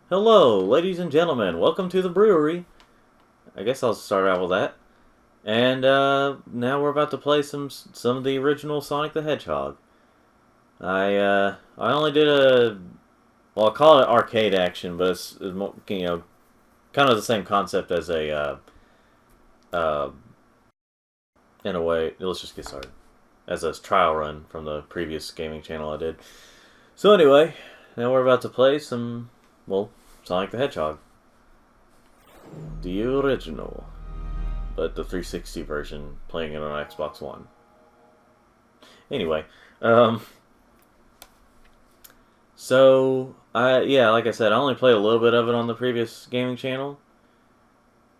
Hello, ladies and gentlemen. Welcome to the brewery. I guess I'll start out with that. And now we're about to play some of the original Sonic the Hedgehog. I only did I call it arcade action, but it's more, kind of the same concept as uh, in a way. Let's just get started. As a trial run from the previous gaming channel I did. So anyway, now we're about to play Sonic the Hedgehog. The original, but the 360 version, playing it on Xbox One. Anyway, yeah, like I said, I only played a little bit of it on the previous gaming channel,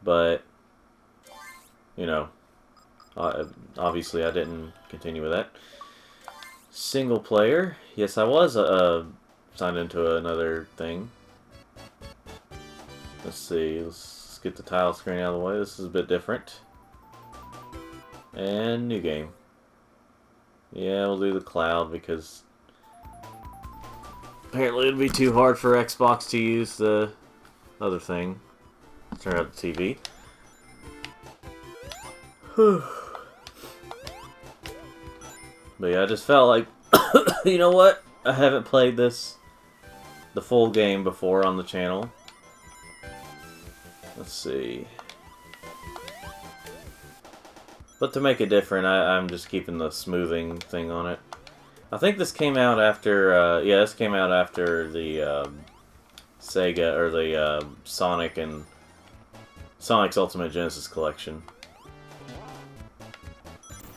but you know, obviously I didn't continue with that. Single player, yes, I was signed into another thing. Let's see, let's get the tile screen out of the way. This is a bit different. And new game. Yeah, we'll do the cloud because apparently it'd be too hard for Xbox to use the other thing. Turn out the TV. But yeah, I just felt like, you know what? I haven't played the full game before on the channel. Let's see. But to make it different, I'm just keeping the smoothing thing on it. I think this came out after, yeah, this came out after the Sega, or the Sonic's Ultimate Genesis Collection.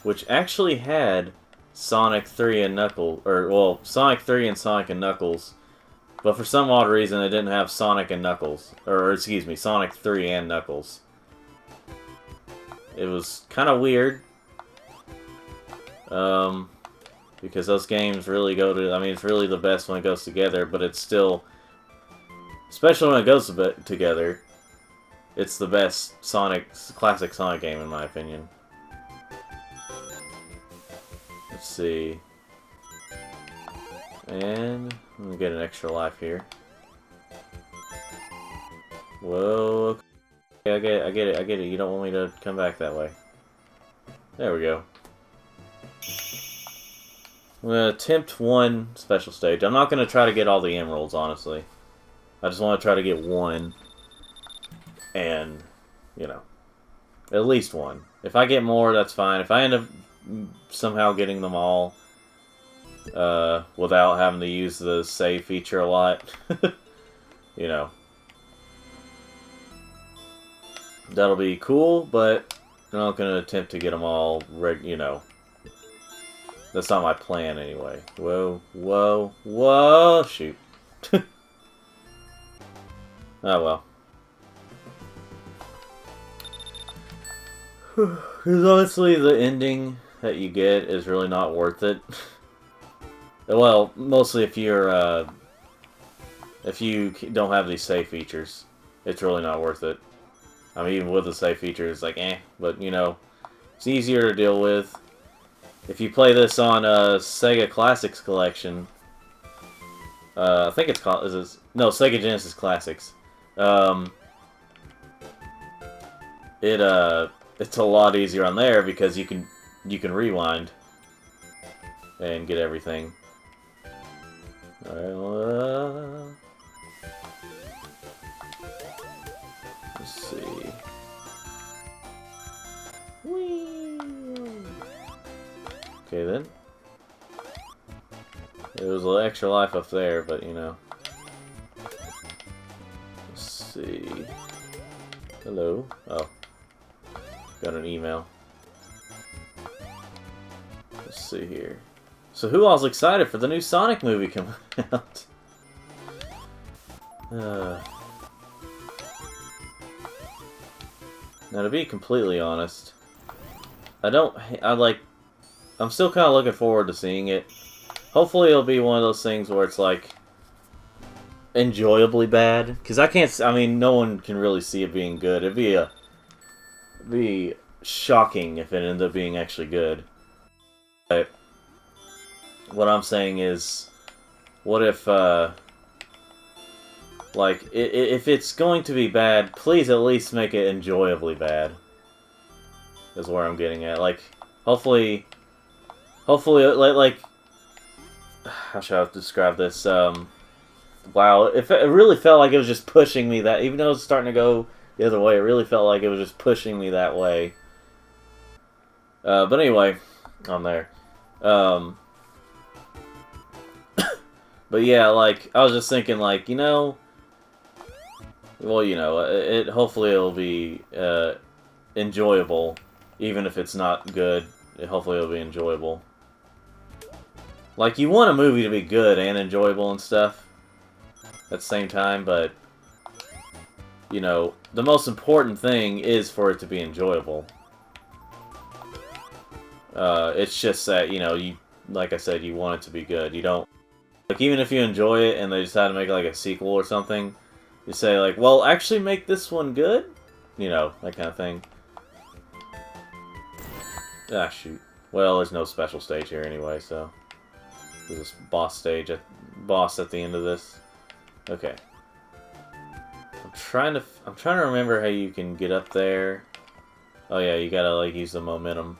Which actually had Sonic 3 and Knuckles, Sonic 3 and Sonic and Knuckles. But for some odd reason, it didn't have Sonic and Knuckles. Or, excuse me, Sonic 3 and Knuckles. It was kind of weird. Because those games really go to... I mean, it's really the best when it goes together, but it's still... Especially when it goes together, it's the best classic Sonic game, in my opinion. Let's see... And let me get an extra life here. Whoa. Okay, I get it. You don't want me to come back that way. There we go. I'm going to attempt one special stage. I'm not going to try to get all the emeralds, honestly. I just want to try to get one. And, you know, at least one. If I get more, that's fine. If I end up somehow getting them all... without having to use the save feature a lot. You know. That'll be cool, but I'm not going to attempt to get them all, you know. That's not my plan anyway. Whoa, whoa, whoa, shoot. Oh well. Because honestly, the ending that you get is really not worth it. Well, mostly if you're, if you don't have these save features, it's really not worth it. I mean, even with the save features, it's like, eh. But, you know, it's easier to deal with. If you play this on Sega Classics Collection, I think it's called, no, Sega Genesis Classics. It's a lot easier on there because you can rewind and get everything. Alright, let's see. Whee! Okay then. There was a little extra life up there, but you know. Let's see. Hello. Oh. Got an email. Let's see here. So who all's excited for the new Sonic movie coming out? Now to be completely honest, I'm still kind of looking forward to seeing it. Hopefully it'll be one of those things where it's like enjoyably bad, because I mean no one can really see it being good. It'd be shocking if it ended up being actually good. But what I'm saying is, what if Like, if it's going to be bad, please at least make it enjoyably bad. Is where I'm getting at. Like, hopefully, like, how should I describe this? Wow, it really felt like it was just pushing me that, even though it's starting to go the other way, it really felt like it was just pushing me that way. But anyway, on there. But yeah, like, I was just thinking, like, you know, well, you know, hopefully it'll be enjoyable, even if it's not good. Hopefully it'll be enjoyable. Like, you want a movie to be good and enjoyable and stuff at the same time, but, you know, the most important thing is for it to be enjoyable. It's just that, you know, like I said, you want it to be good. You don't, like, even if you enjoy it and they decide to make, like, a sequel or something, you say, like, well, actually make this one good? You know, that kind of thing. Ah, shoot. Well, there's no special stage here anyway, so... There's this boss at the end of this. Okay. I'm trying to remember how you can get up there. Oh yeah, you gotta, like, use the momentum.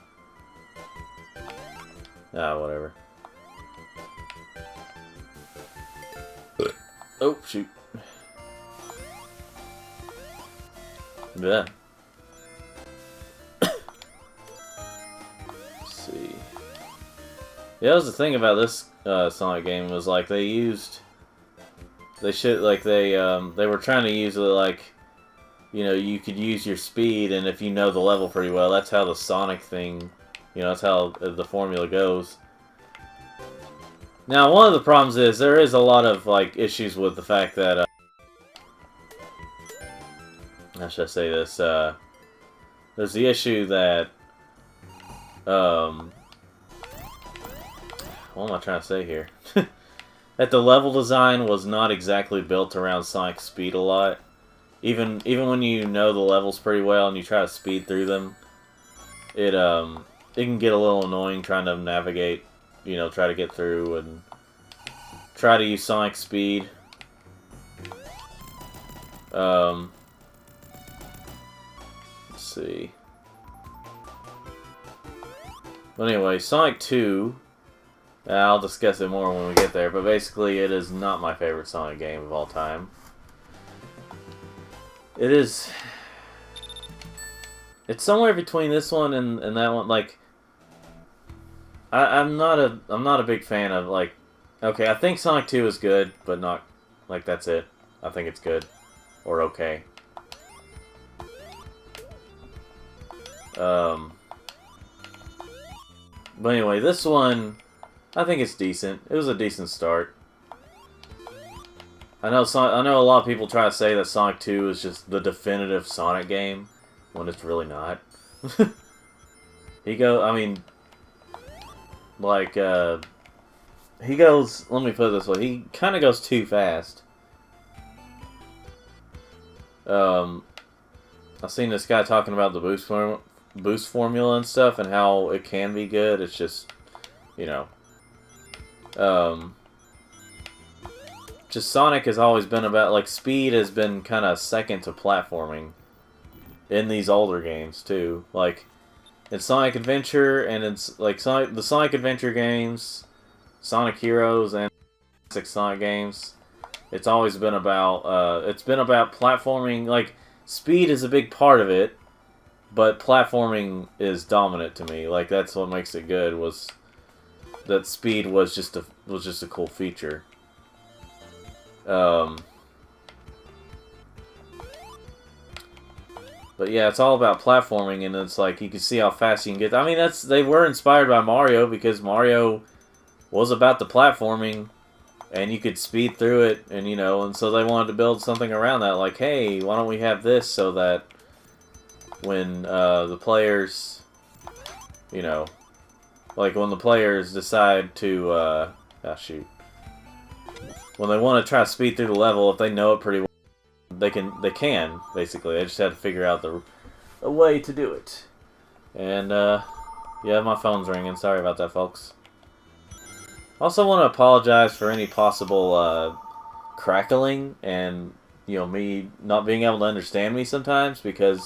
Ah, whatever. Oh, shoot. Yeah. Let's see. Yeah, that was the thing about this Sonic game, was like they were trying to use it, like, you know, you could use your speed, and if you know the level pretty well, that's how the Sonic thing, you know, that's how the formula goes. Now, one of the problems is there is a lot of, like, issues with the fact that how should I say this? There's the issue that what am I trying to say here? That the level design was not exactly built around Sonic's speed a lot. Even when you know the levels pretty well and you try to speed through them, it can get a little annoying trying to navigate, you know, try to get through and try to use Sonic's speed. Let's see. But anyway, Sonic 2, I'll discuss it more when we get there, but basically it is not my favorite Sonic game of all time. It's somewhere between this one and that one. Like, I'm not a big fan of, like, okay, I think Sonic 2 is good, but not, like, that's it. I think it's good. Or okay. But anyway, this one, I think it's decent. It was a decent start. I know a lot of people try to say that Sonic 2 is just the definitive Sonic game, when it's really not. I mean, like, he goes, let me put it this way, he kind of goes too fast. I've seen this guy talking about the boost formula and stuff, and how it can be good. It's just, you know, just Sonic has always been about, like, speed has been kind of second to platforming in these older games too. Like in Sonic Adventure, and it's like the Sonic Adventure games, Sonic Heroes, and classic Sonic games. It's always been about platforming. Like, speed is a big part of it, but platforming is dominant to me. Like, that's what makes it good, was that speed was just a cool feature. But yeah, it's all about platforming, and it's like you can see how fast you can get. I mean, they were inspired by Mario, because Mario was about the platforming, and you could speed through it, and you know, and so they wanted to build something around that. Like, hey, why don't we have this so that when the players, you know, like when the players decide to, shoot, when they want to try to speed through the level, if they know it pretty well, they can basically. They just had to figure out a way to do it. And yeah, my phone's ringing. Sorry about that, folks. Also want to apologize for any possible crackling and me not being able to understand me sometimes because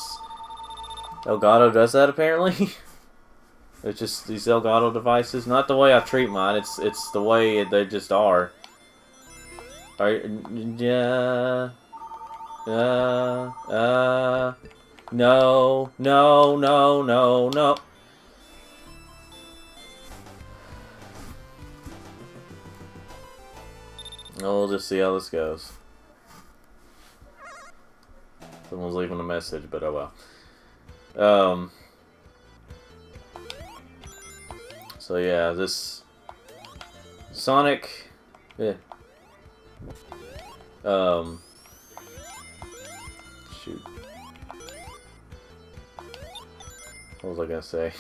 Elgato does that apparently. It's just these Elgato devices. Not the way I treat mine. It's the way they just are. Yeah. No, no, no, no, no. We'll just see how this goes. Someone's leaving a message, but oh well. So yeah, this Sonic, shoot. What was I gonna say?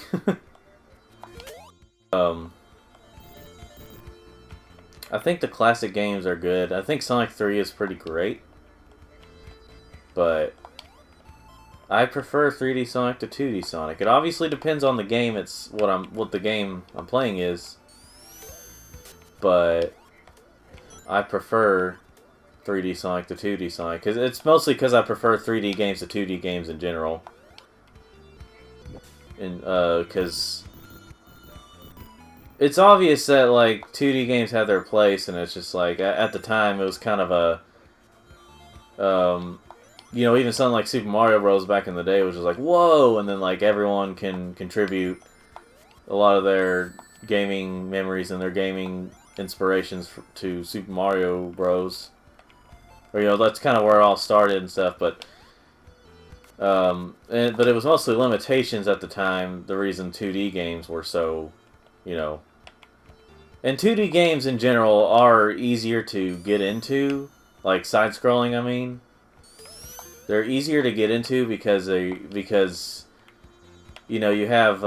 I think the classic games are good. I think Sonic 3 is pretty great, but I prefer 3D Sonic to 2D Sonic. It obviously depends on the game. It's what the game I'm playing is, but I prefer 3D Sonic to 2D Sonic because it's mostly because I prefer 3D games to 2D games in general, and because it's obvious that like 2D games have their place, and it's just like at the time it was kind of a even something like Super Mario Bros. Back in the day was just like, whoa! And then, like, everyone can contribute a lot of their gaming memories and their gaming inspirations to Super Mario Bros. Or, that's kind of where it all started and stuff, but but it was mostly limitations at the time, the reason 2D games were so, And 2D games in general are easier to get into, like side-scrolling, I mean. They're easier to get into because you have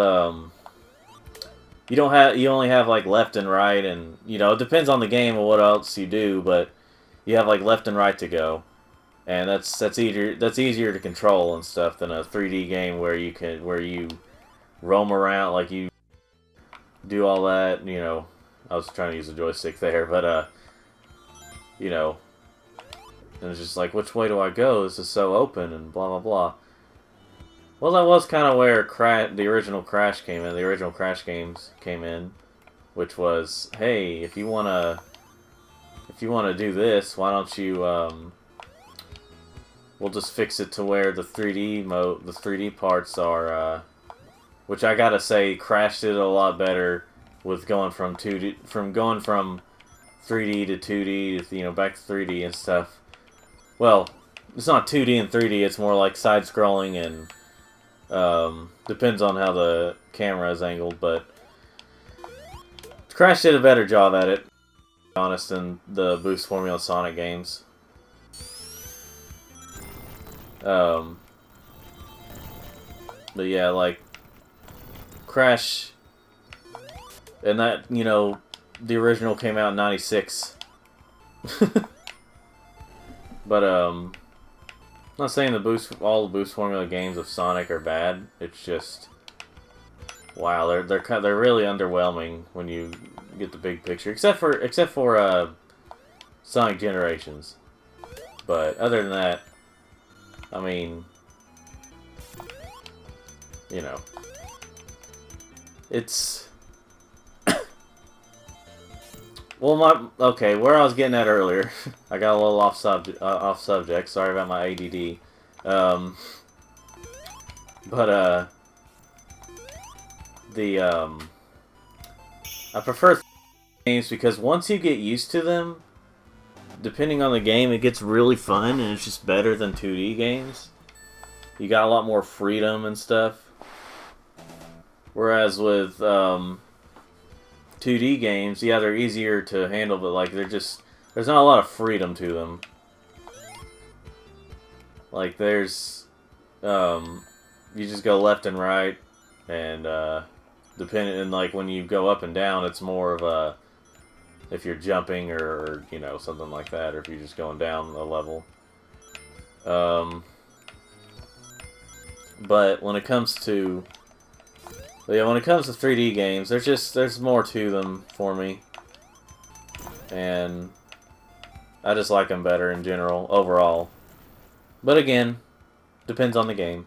you only have like left and right, and it depends on the game or what else you do, but you have like left and right to go, and that's easier to control and stuff than a 3D game where you roam around, like you do all that. I was trying to use a joystick there, but and it's just like, which way do I go? This is so open and blah, blah, blah. Well, that was kind of where the original Crash came in. The original Crash games came in, which was, hey, if you wanna do this, why don't you we'll just fix it to where the 3D parts are, which I gotta say, Crash did it a lot better with going from 3D to 2D to back to 3D and stuff. Well, it's not 2D and 3D, it's more like side-scrolling and depends on how the camera is angled, but Crash did a better job at it, to be honest, than the Boost Formula Sonic games. But yeah, like, Crash, and that, the original came out in '96. But I'm not saying all the Boost Formula games of Sonic are bad. It's just, wow, they're really underwhelming when you get the big picture. Except for Sonic Generations. But other than that, I mean, it's. Well, okay, where I was getting at earlier, I got a little off subject. Sorry about my ADD. I prefer games because once you get used to them, depending on the game, it gets really fun and it's just better than 2D games. You got a lot more freedom and stuff. Whereas with 2D games, yeah, they're easier to handle, but like there's not a lot of freedom to them. Like there's you just go left and right, and like when you go up and down, it's more of a if you're jumping or something like that, or if you're just going down a level. But when it comes to 3D games, there's more to them for me, and I just like them better in general overall. But again, depends on the game.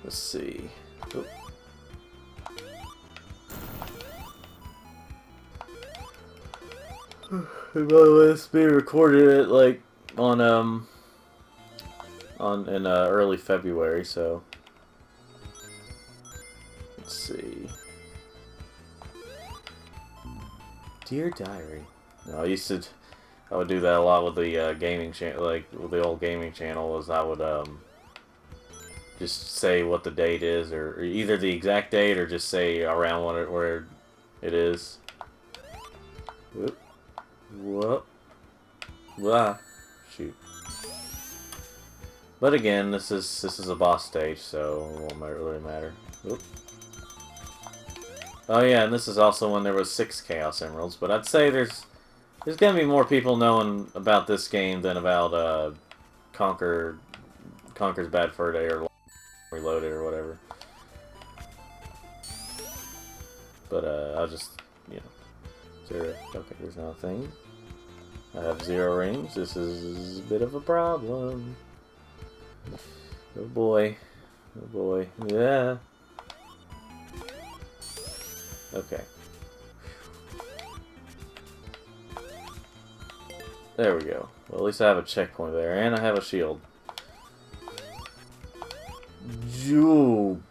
Let's see. Oh. By the way, this being recorded like on in early February, so let's see. Dear Diary. No, I would do that a lot with the gaming channel, like with the old gaming channel. Was I would just say what the date is, or either the exact date, or just say around where it is. Whoop. Whoop. Blah. Shoot. But again, this is a boss stage, so it won't really matter. Whoop. Oh yeah, and this is also when there was 6 Chaos Emeralds. But I'd say there's gonna be more people knowing about this game than about Conker's Bad Fur Day or Reloaded or whatever. But I'll just, you know, 0. Okay, there's nothing. I have 0 rings. This is a bit of a problem. Oh boy. Oh boy. Yeah. Okay. There we go. Well, at least I have a checkpoint there, and I have a shield. Joo.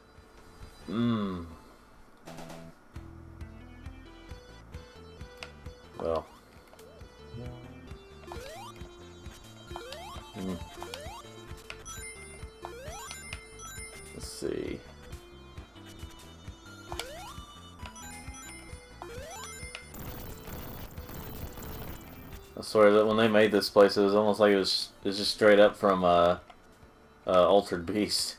Well. Let's see. I swear that when they made this place, it was almost like it was just straight up from Altered Beast.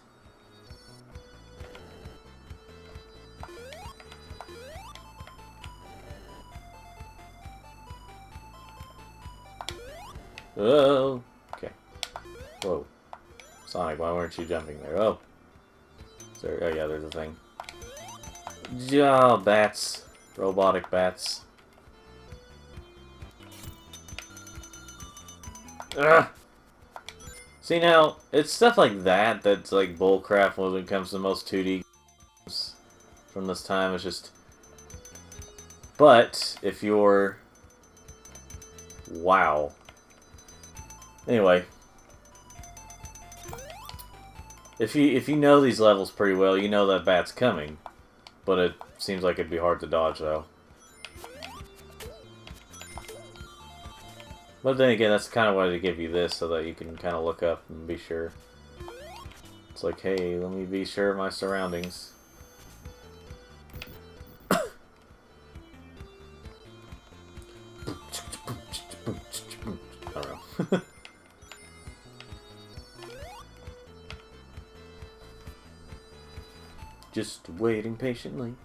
Oh, okay. Whoa, Sonic, why weren't you jumping there? Oh, there. Oh yeah, there's a thing. Yeah, bats, robotic bats. Ugh. See now, it's stuff like that that's like bullcrap when it comes to most 2D games from this time. It's just, but if you're, wow. Anyway, if you know these levels pretty well, you know that bat's coming, but it seems like it'd be hard to dodge though. But then again, that's kind of why they give you this, so that you can kind of look up and be sure. It's like, hey, let me be sure of my surroundings. I don't know. Just waiting patiently.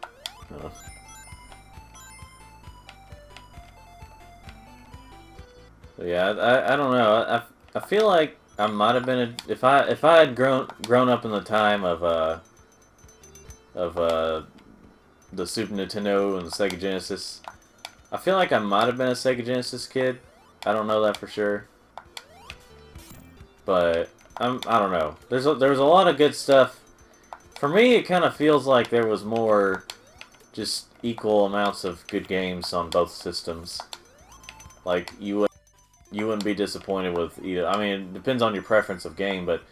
Yeah, I don't know. I feel like I might have been if I had grown up in the time of the Super Nintendo and the Sega Genesis. I feel like I might have been a Sega Genesis kid. I don't know that for sure, but I don't know. There was a lot of good stuff. For me, it kind of feels like there was more, just equal amounts of good games on both systems. Like you wouldn't be disappointed with either. I mean, it depends on your preference of game, but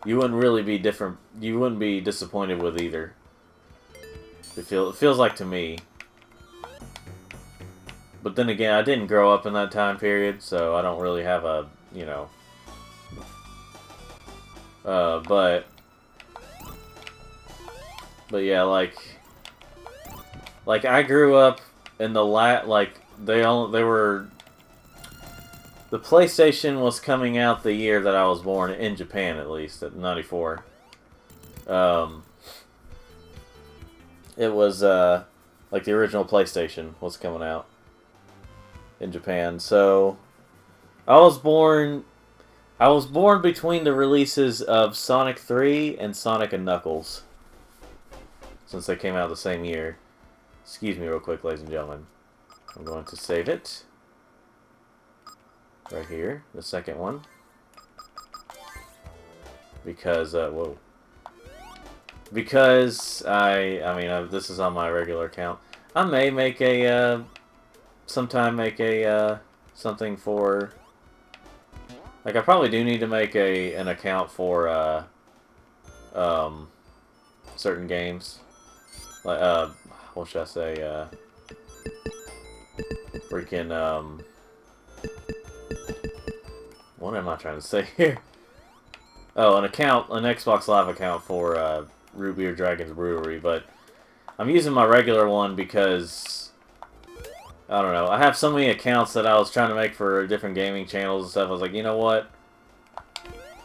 you wouldn't really be different. You wouldn't be disappointed with either. It feels like to me. But then again, I didn't grow up in that time period, so I don't really have a, you know. But yeah, like I grew up in the the PlayStation was coming out the year that I was born, in Japan at least, at '94. It was like the original PlayStation was coming out in Japan. So I was born between the releases of Sonic 3 and Sonic and Knuckles, since they came out the same year. Excuse me real quick, ladies and gentlemen. I'm going to save it. right here, the second one. Because, whoa. Because this is on my regular account. I may make a, sometime make a, something for, like, I probably do need to make an account for, certain games. Like, what should I say, freaking, what am I trying to say here? Oh, an Xbox Live account for, Ruby or Dragon's Brewery, but I'm using my regular one because, I don't know, I have so many accounts that I was trying to make for different gaming channels and stuff. I was like, you know what?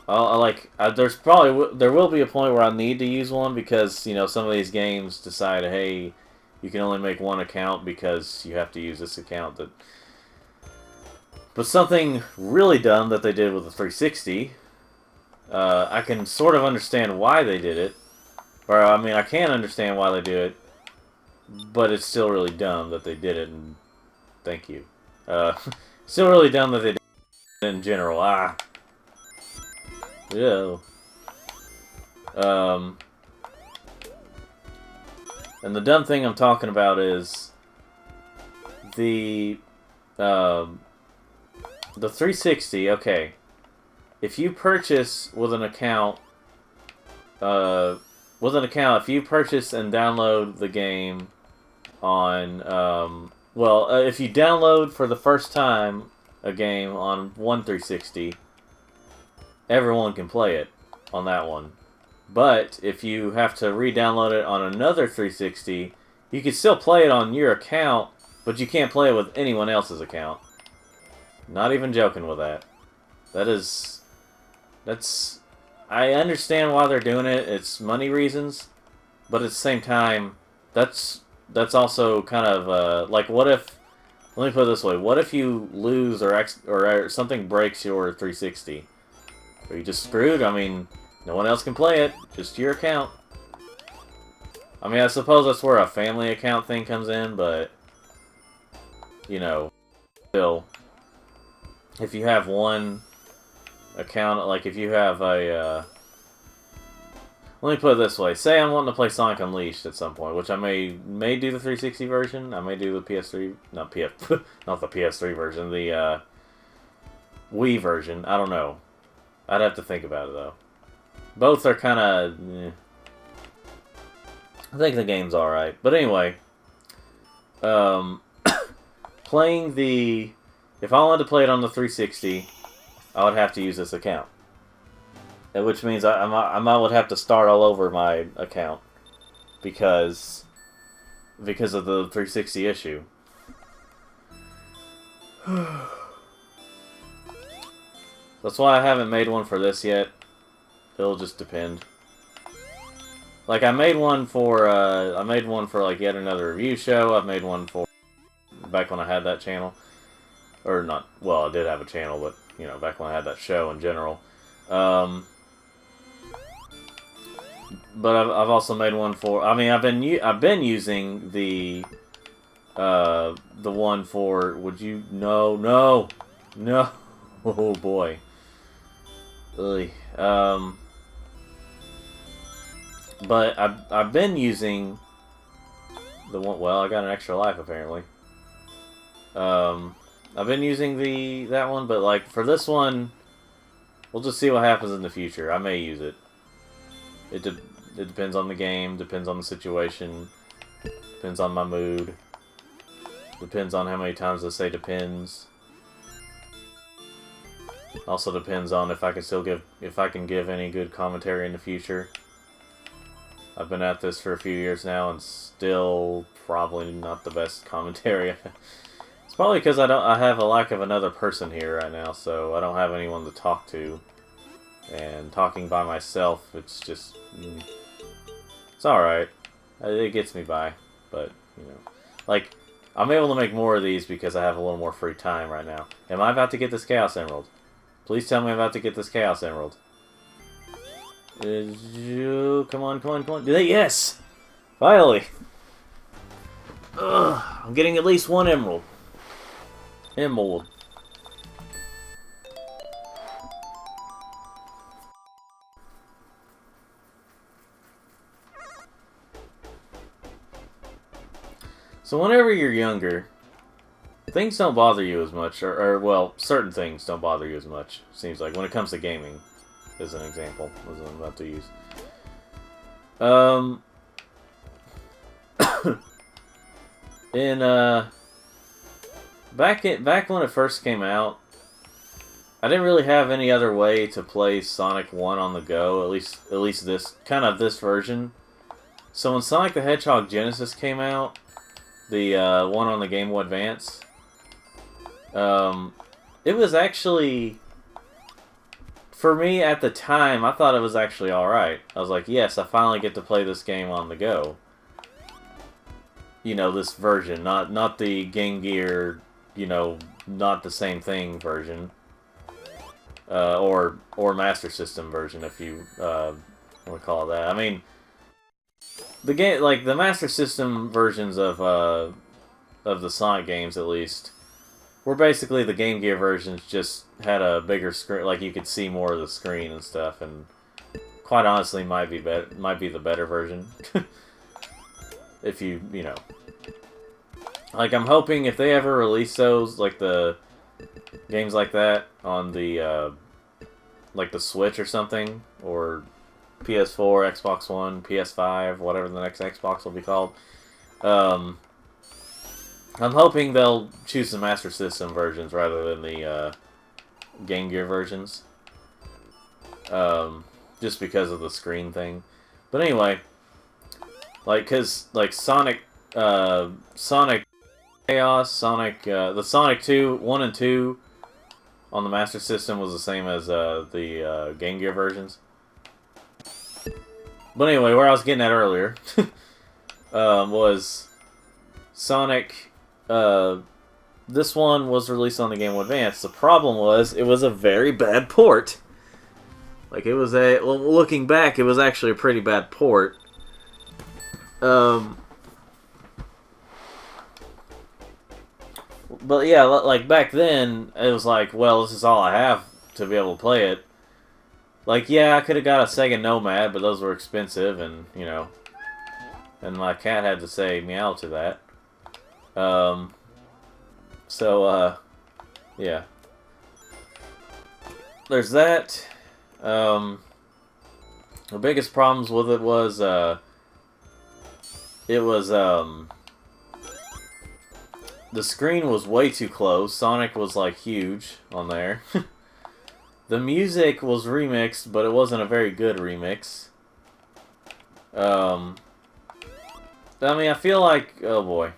There will be a point where I need to use one because, you know, some of these games decide, hey, you can only make one account because you have to use this account. But something really dumb that they did with the 360, I can sort of understand why they did it. Or, I mean, I can understand why they do it, but it's still really dumb that they did it, and thank you. Still really dumb that they did it in general. Yeah. And the dumb thing I'm talking about is the 360, okay. If you purchase with an account, if you purchase and download the game on, if you download for the first time a game on one 360, everyone can play it on that one. But if you have to re-download it on another 360, you can still play it on your account, but you can't play it with anyone else's account. Not even joking with that. That's... I understand why they're doing it. It's money reasons, but at the same time, that's also kind of like, what if? Let me put it this way: what if you lose or something breaks your 360? Are you just screwed? I mean, no one else can play it. Just your account. I mean, I suppose that's where a family account thing comes in, but you know, still, if you have one account, like if you have a, let me put it this way: say I'm wanting to play Sonic Unleashed at some point, which I may do the 360 version. I may do the PS3, not the PS3 version, the Wii version. I don't know. I'd have to think about it though. Both are kind of. I think the game's all right, but anyway, playing the. If I wanted to play it on the 360. I would have to use this account, which means I would have to start all over my account because of the 360 issue. That's why I haven't made one for this yet. It'll just depend. Like I made one for like yet another review show. I've made one for back when I had that channel, or not. Well, I did have a channel, but. You know, back when I had that show in general. But I've also made one for. I mean, I've been using the one for. Would you no. Oh boy. Ugh. But I've been using the one. Well, I got an extra life apparently. I've been using that one, but like for this one, we'll just see what happens in the future. I may use it. It depends on the game, depends on the situation, depends on my mood, depends on how many times I say depends. Also depends on if I can give any good commentary in the future. I've been at this for a few years now and still probably not the best commentary. It's probably because I have a lack of another person here right now, so I don't have anyone to talk to. And talking by myself, it's just it's alright. It gets me by, but you know, like I'm able to make more of these because I have a little more free time right now. Am I about to get this Chaos Emerald? Please tell me I'm about to get this Chaos Emerald. Come on. Yes! Finally! Ugh, I'm getting at least one emerald. So whenever you're younger, things don't bother you as much, or well, certain things don't bother you as much. Seems like when it comes to gaming, as an example, as I'm about to use. In back when it first came out, I didn't really have any other way to play Sonic 1 on the go. At least this version. So when Sonic the Hedgehog Genesis came out, the one on the Game Boy Advance, it was actually, for me at the time, I thought it was actually alright. I was like, yes, I finally get to play this game on the go. You know, this version, not the Game Gear, you know, not the same thing version. Or Master System version, if you want to call it that. I mean, the game, like the Master System versions of the Sonic games, at least, were basically the Game Gear versions. Just had a bigger screen, like you could see more of the screen and stuff. And quite honestly, might be the better version. If you know, like I'm hoping if they ever release those, like the games like that on the like the Switch or something, or PS4, Xbox One, PS5, whatever the next Xbox will be called. I'm hoping they'll choose the Master System versions rather than the Game Gear versions, just because of the screen thing. But anyway, like, cause like Sonic Chaos, the Sonic 2, 1 and 2 on the Master System was the same as the Game Gear versions. But anyway, where I was getting at earlier was Sonic. This one was released on the Game Boy Advance. The problem was it was a very bad port. Like it was looking back, it was actually a pretty bad port. But yeah, like back then, it was like, well, this is all I have to be able to play it. Like, yeah, I could have got a Sega Nomad, but those were expensive, and, you know, and my cat had to say meow to that. Yeah. There's that. The biggest problems with it was, the screen was way too close. Sonic was, like, huge on there. The music was remixed, but it wasn't a very good remix. I mean, I feel like... Oh, boy.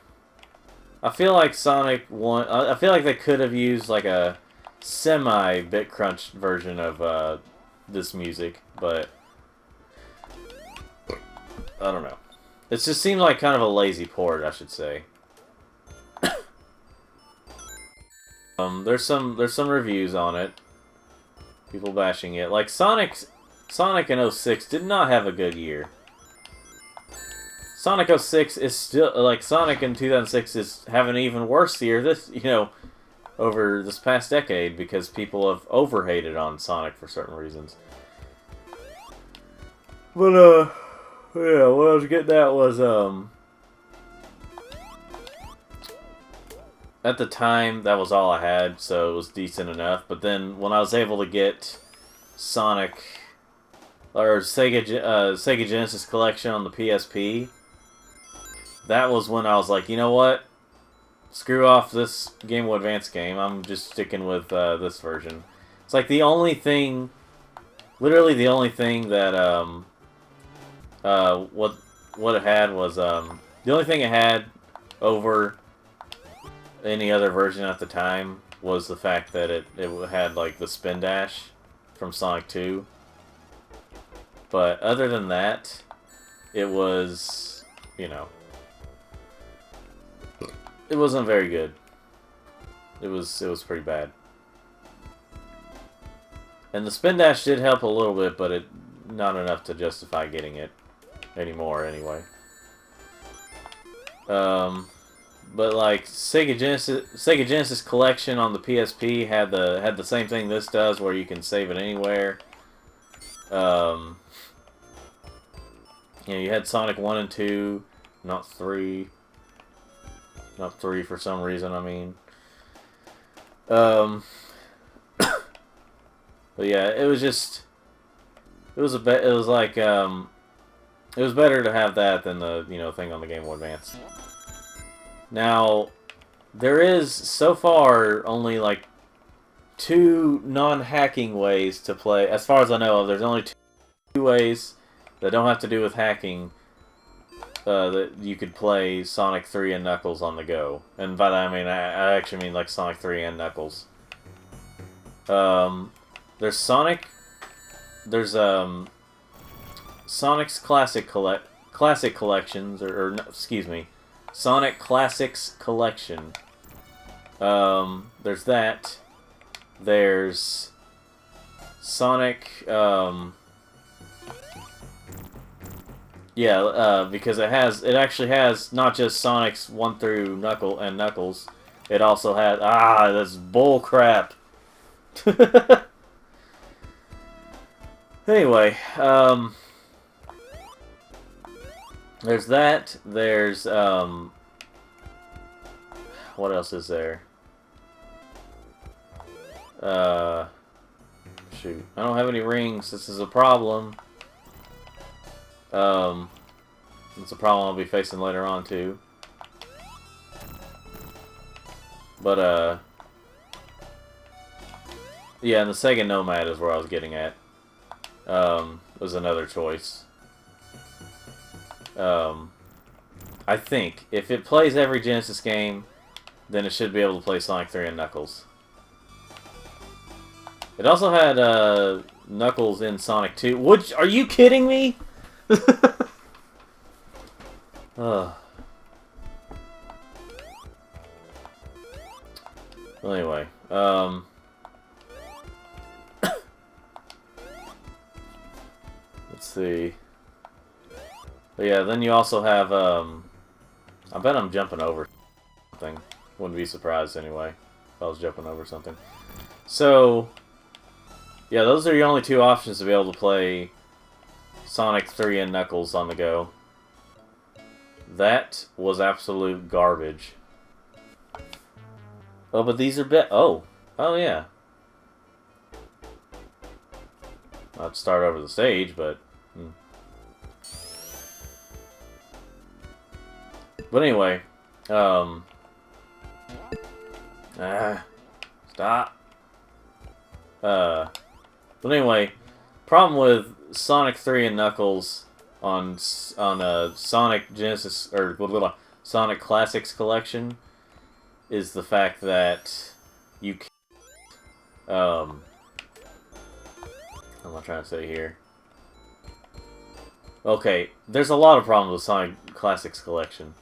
I feel like Sonic 1... I feel like they could have used, like, a semi-bit crunch version of this music, but... I don't know. It just seemed like kind of a lazy port, I should say. There's some reviews on it. People bashing it. Like Sonic in 06 did not have a good year. Sonic 06 is still like Sonic in 2006 is having an even worse year over this past decade because people have overhated on Sonic for certain reasons. But yeah, what I was getting at was at the time, that was all I had, so it was decent enough. But then, when I was able to get Sonic, or Sega Genesis Collection on the PSP, that was when I was like, you know what? Screw off this Game Boy Advance game. I'm just sticking with this version. It's like the only thing, literally the only thing that what it had was the only thing it had over any other version at the time was the fact that it had like the spin dash from Sonic 2. But other than that, it was, you know, it wasn't very good. It was pretty bad. And the spin dash did help a little bit, but not enough to justify getting it anymore anyway. But like Sega Genesis Collection on the PSP had the same thing this does, where you can save it anywhere. You know, you had Sonic 1 and 2, not 3. not 3 for some reason. I mean, um, but yeah, it was just it was it was like it was better to have that than the thing on the Game Boy Advance. Now, there is so far only like 2 non-hacking ways to play, as far as I know of. There's only 2 ways that don't have to do with hacking that you could play Sonic 3 and Knuckles on the go. And by that I mean, I actually mean like Sonic 3 and Knuckles. There's Sonic's Classic Collections, or excuse me, Sonic Classics Collection. There's that. There's Sonic, because it actually has not just Sonic's 1 through Knuckles. It also has, that's bull crap. Anyway, there's that. There's, what else is there? Shoot. I don't have any rings. This is a problem. It's a problem I'll be facing later on, too. But, yeah, and the Sega Nomad is where I was getting at. Was another choice. I think if it plays every Genesis game, then it should be able to play Sonic 3 and Knuckles. It also had Knuckles in Sonic 2. Are you kidding me? Well, anyway, let's see. But yeah, then you also have, I bet I'm jumping over something. Wouldn't be surprised anyway if I was jumping over something. So, yeah, those are your only 2 options to be able to play Sonic 3 and Knuckles on the go. That was absolute garbage. Oh, but these are oh, yeah. I'd start over the stage, but... But anyway, stop. But anyway, problem with Sonic 3 and Knuckles on Sonic Genesis, or Sonic Classics Collection, is the fact that you can't, what am I trying to say here? Okay, there's a lot of problems with Sonic Classics Collection.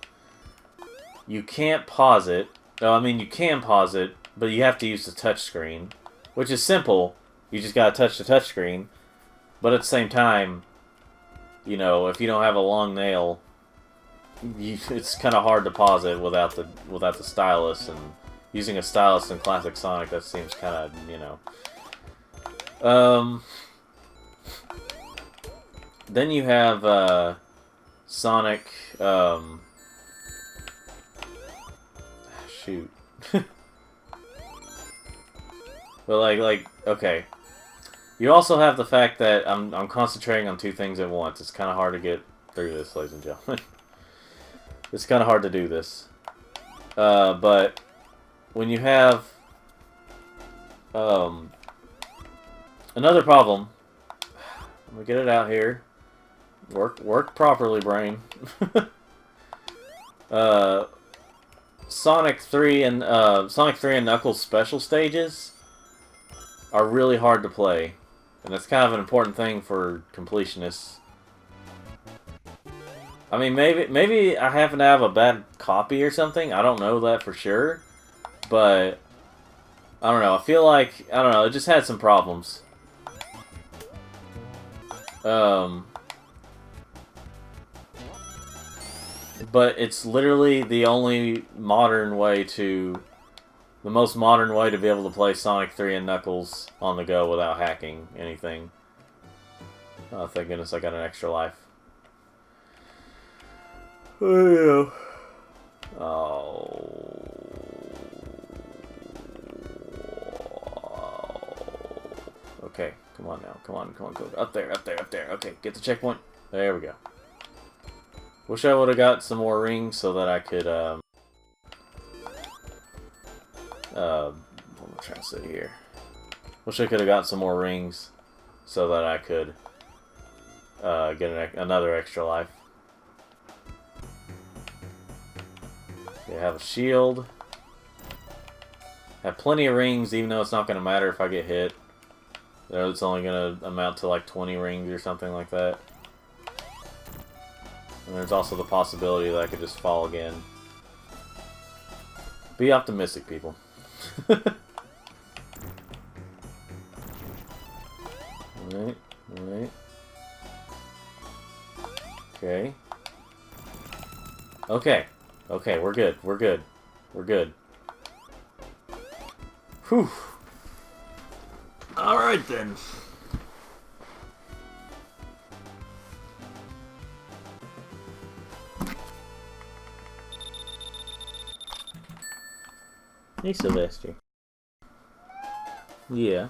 You can't pause it. I mean, you can pause it, but you have to use the touchscreen, which is simple. You just gotta touch the touchscreen. But at the same time, you know, if you don't have a long nail, it's kind of hard to pause it without the stylus, and using a stylus in Classic Sonic, that seems kind of, you know. Then you have Sonic. Shoot. But like okay. You also have the fact that I'm concentrating on 2 things at once. It's kind of hard to get through this, ladies and gentlemen. It's kind of hard to do this. But when you have another problem, let me get it out here. Work properly, brain. Sonic 3 and Knuckles special stages are really hard to play, and that's kind of an important thing for completionists. I mean, maybe I happen to have a bad copy or something. I don't know that for sure, but I don't know. I feel like, I don't know, it just had some problems. But it's literally the only modern way to... The most modern way to be able to play Sonic 3 and Knuckles on the go without hacking anything. Oh, thank goodness I got an extra life. Oh, yeah. Oh. Okay, come on now. Come on, go up there, up there, up there. Okay, get the checkpoint. There we go. Wish I would have got some more rings so that I could, what am I trying to say here? Wish I could have got some more rings so that I could, get another extra life. Okay, have a shield. Have plenty of rings, even though it's not going to matter if I get hit. It's only going to amount to like 20 rings or something like that. And there's also the possibility that I could just fall again. Be optimistic, people. Alright, alright. Okay. Okay. Okay, we're good. We're good. We're good. Whew. Alright then. Hey, Sylvester. Yeah.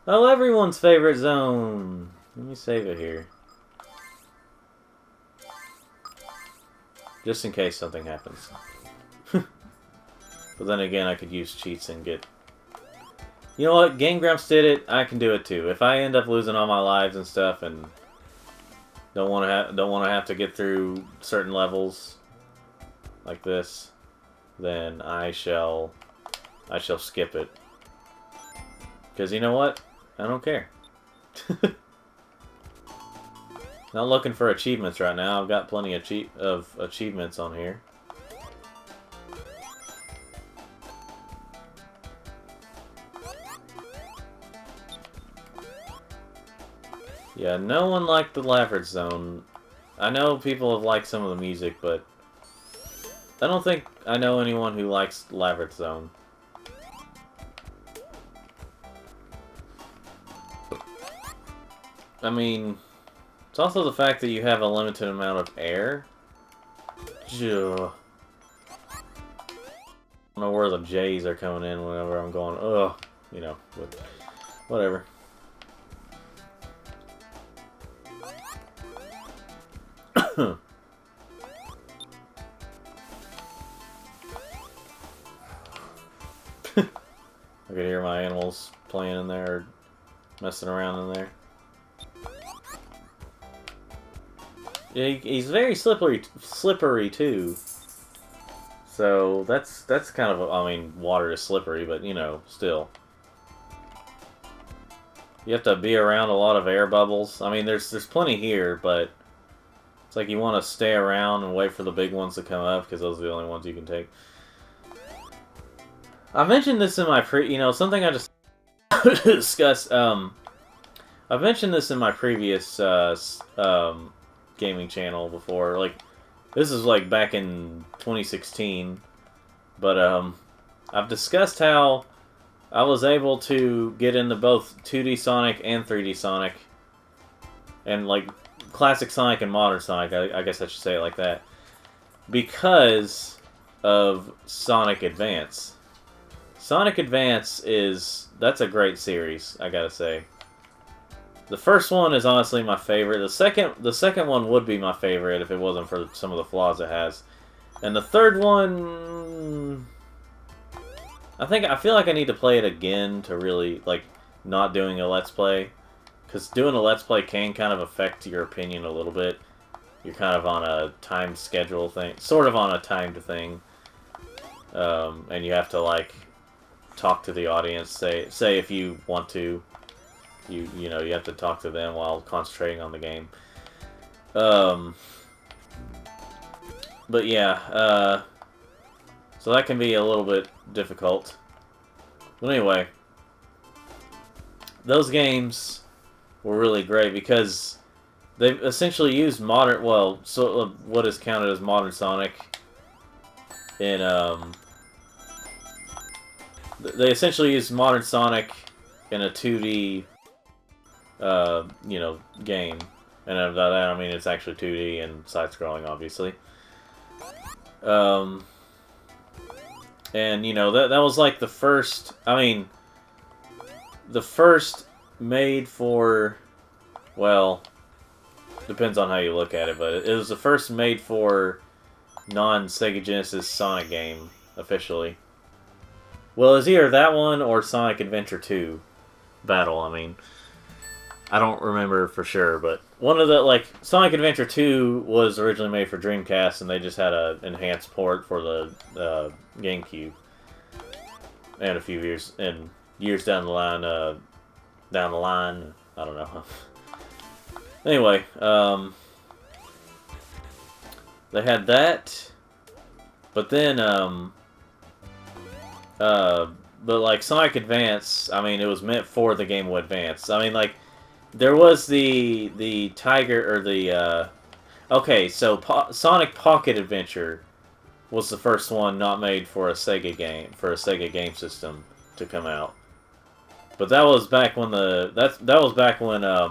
Oh, everyone's favorite zone. Let me save it here. Just in case something happens. But then again, I could use cheats and get... You know what? Game Grumps did it. I can do it too. If I end up losing all my lives and stuff, and don't want to have to get through certain levels like this, then I shall skip it. Because you know what? I don't care. Not looking for achievements right now. I've got plenty of achievements on here. Yeah, no one liked the Labyrinth Zone. I know people have liked some of the music, but I don't think I know anyone who likes Labyrinth Zone. I mean, it's also the fact that you have a limited amount of air. Ugh. I don't know where the J's are coming in whenever I'm going, ugh, you know, but whatever. I could hear my animals playing in there, messing around in there. Yeah, he's very slippery too. So that's kind of, I mean, water is slippery, but you know, still. You have to be around a lot of air bubbles. I mean, there's plenty here, but it's like you want to stay around and wait for the big ones to come up because those are the only ones you can take. I mentioned this in my something I just discussed. I've mentioned this in my previous gaming channel before. Like, this is like back in 2016, but I've discussed how I was able to get into both 2D Sonic and 3D Sonic, and like classic Sonic and modern Sonic. I guess I should say it like that, because of Sonic Advance. Sonic Advance that's a great series, I gotta say. The first one is honestly my favorite. The second one would be my favorite if it wasn't for some of the flaws it has. And the third one, I feel like I need to play it again to really, like, not doing a Let's Play. Because doing a Let's Play can kind of affect your opinion a little bit. You're kind of on a time schedule thing, sort of on a timed thing. And you have to, like, talk to the audience, say if you want to, you know, you have to talk to them while concentrating on the game. But yeah, so that can be a little bit difficult. But anyway, those games were really great because they've essentially used modern, well, so what is counted as modern Sonic in they essentially use modern Sonic in a 2D, you know, game. And by that I mean it's actually 2D and side-scrolling, obviously. And you know that was like the first. I mean, the first made for. Well, depends on how you look at it, but it was the first made for non-Sega Genesis Sonic game officially. Well, it's either that one or Sonic Adventure 2 Battle. I mean, I don't remember for sure, but one of the like Sonic Adventure 2 was originally made for Dreamcast, and they just had a enhanced port for the GameCube. And a few years down the line, I don't know. Anyway, they had that, but then but like Sonic Advance, I mean, it was meant for the Game Boy Advance. I mean, like there was the Tiger or the okay, so Sonic Pocket Adventure was the first one not made for a Sega game system to come out. But that was back when that was back when I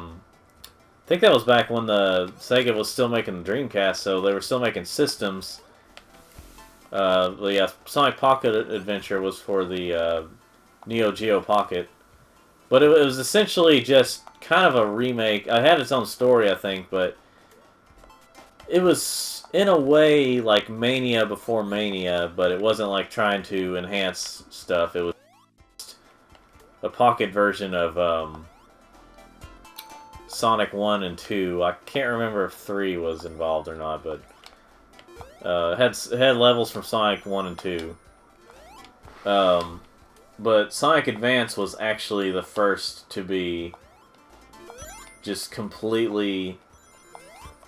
think that was back when the Sega was still making the Dreamcast, so they were still making systems. But yeah, Sonic Pocket Adventure was for the Neo Geo Pocket, but it was essentially just kind of a remake. It had its own story, I think, but it was in a way like Mania before Mania, but it wasn't like trying to enhance stuff. It was just a pocket version of Sonic 1 and 2. I can't remember if 3 was involved or not, but it had levels from Sonic 1 and 2. But Sonic Advance was actually the first to be just completely,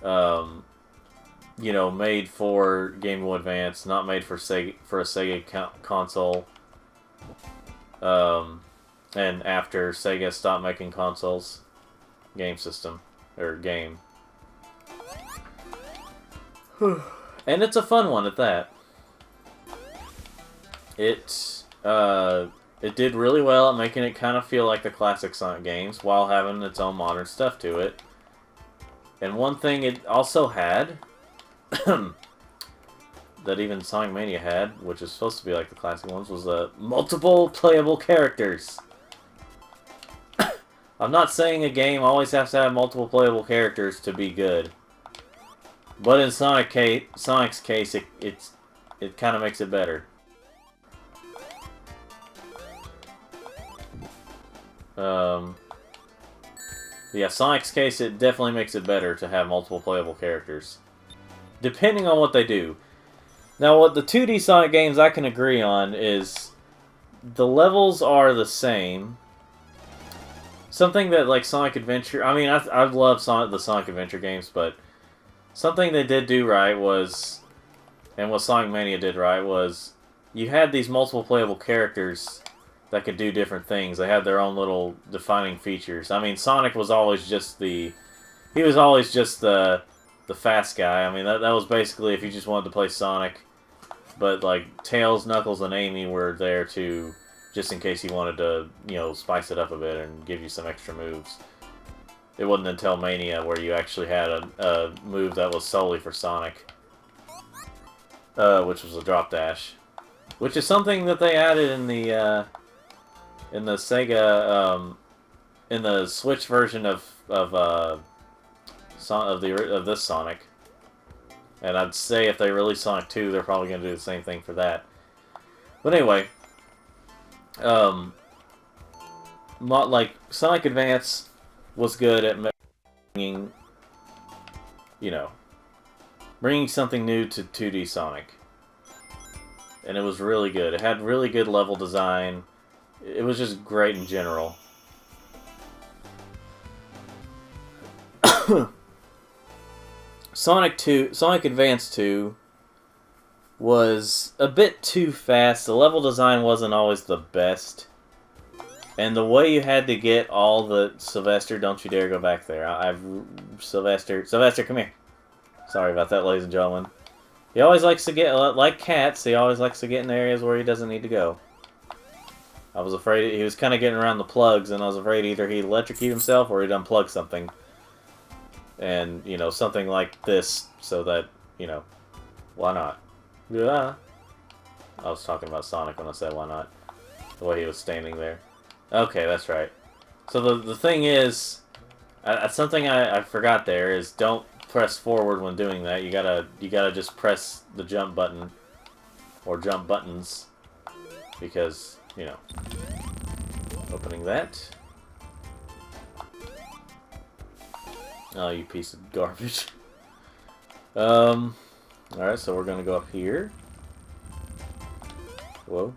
you know, made for Game Boy Advance, not made for a Sega console. And after Sega stopped making consoles, game system or game. And it's a fun one at that. It did really well at making it kind of feel like the classic Sonic games while having its own modern stuff to it. And one thing it also had that even Sonic Mania had, which is supposed to be like the classic ones, was multiple playable characters. I'm not saying a game always has to have multiple playable characters to be good. But in Sonic's case, it kind of makes it better. Yeah, Sonic's case, it definitely makes it better to have multiple playable characters. Depending on what they do. Now, what the 2D Sonic games I can agree on is the levels are the same. Something that, like, Sonic Adventure... I mean, I love the Sonic Adventure games, but something they did do right was... And what Sonic Mania did right was... You had these multiple playable characters that could do different things. They had their own little defining features. I mean, Sonic was always just the... He was always just the fast guy. I mean, that was basically if you just wanted to play Sonic. But, like, Tails, Knuckles, and Amy were there to... Just in case you wanted to, you know, spice it up a bit and give you some extra moves. It wasn't until Mania where you actually had a move that was solely for Sonic. Which was a drop dash. Which is something that they added in the Sega, in the Switch version of this Sonic. And I'd say if they release Sonic 2, they're probably going to do the same thing for that. But anyway, like Sonic Advance was good at bringing, you know, bringing something new to 2D Sonic. And it was really good. It had really good level design. It was just great in general. Sonic Advance 2 was a bit too fast. The level design wasn't always the best. And the way you had to get all the... Sylvester, don't you dare go back there. Sylvester, come here. Sorry about that, ladies and gentlemen. He always likes to get... Like cats, he always likes to get in areas where he doesn't need to go. I was afraid... He was kind of getting around the plugs, and I was afraid either he'd electrocute himself or he'd unplug something. And, you know, something like this, so that, you know... Why not? Yeah. I was talking about Sonic when I said why not. The way he was standing there. Okay, that's right. So the thing is, something I forgot there is don't press forward when doing that. You gotta just press the jump button or jump buttons because, you know. Opening that. Oh, you piece of garbage. Alright, so we're gonna go up here. Whoa.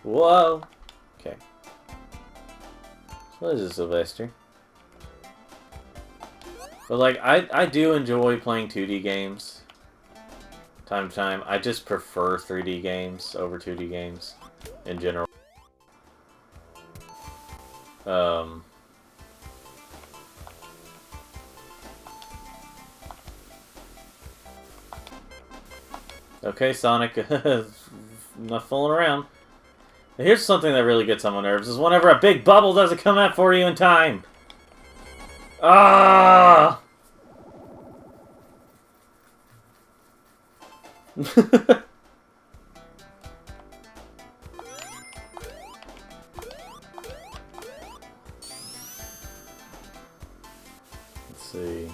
Whoa! Okay. So what is this, Sylvester? But, like, I do enjoy playing 2D games. Time to time. I just prefer 3D games over 2D games. In general. Okay, Sonic. Not fooling around. Here's something that really gets on my nerves, is whenever a big bubble doesn't come out for you in time. Ah! Let's see.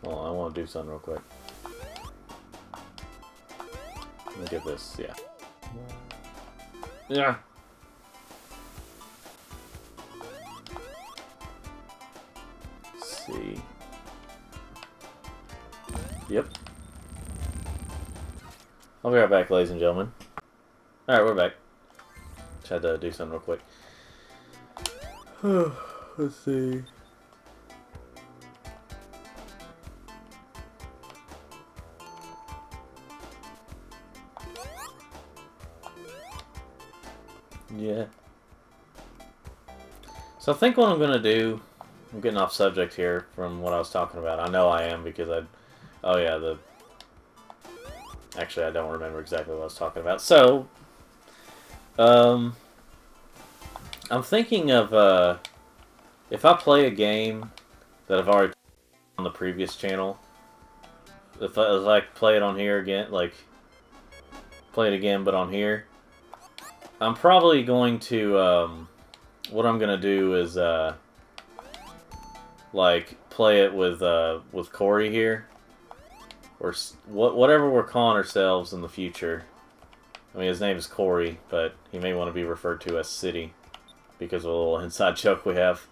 Well, I want to do something real quick. Let me get this, yeah. Yeah. Let's see. Yep. I'll be right back, ladies and gentlemen. Alright, we're back. Just had to do something real quick. Let's see. Yeah. So I think what I'm gonna do, I'm getting off subject here from what I was talking about. I know I am because oh yeah, actually I don't remember exactly what I was talking about. So, I'm thinking of, if I play a game that I've already played on the previous channel, if I play it on here again, like, play it again but on here, I'm probably going to, what I'm gonna do is, like, play it with Corey here, or whatever we're calling ourselves in the future. I mean, his name is Corey, but he may want to be referred to as City, because of a little inside joke we have.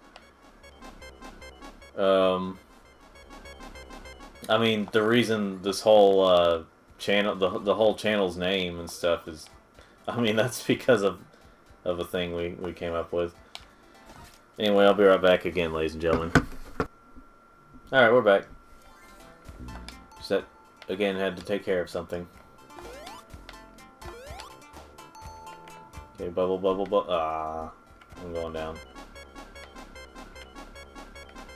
I mean, the reason this whole, channel, the whole channel's name and stuff is, I mean, that's because of a thing we came up with. Anyway, I'll be right back again, ladies and gentlemen. Alright, we're back. Just that, again, had to take care of something. Okay, bubble, bubble, bubble. Ah, I'm going down.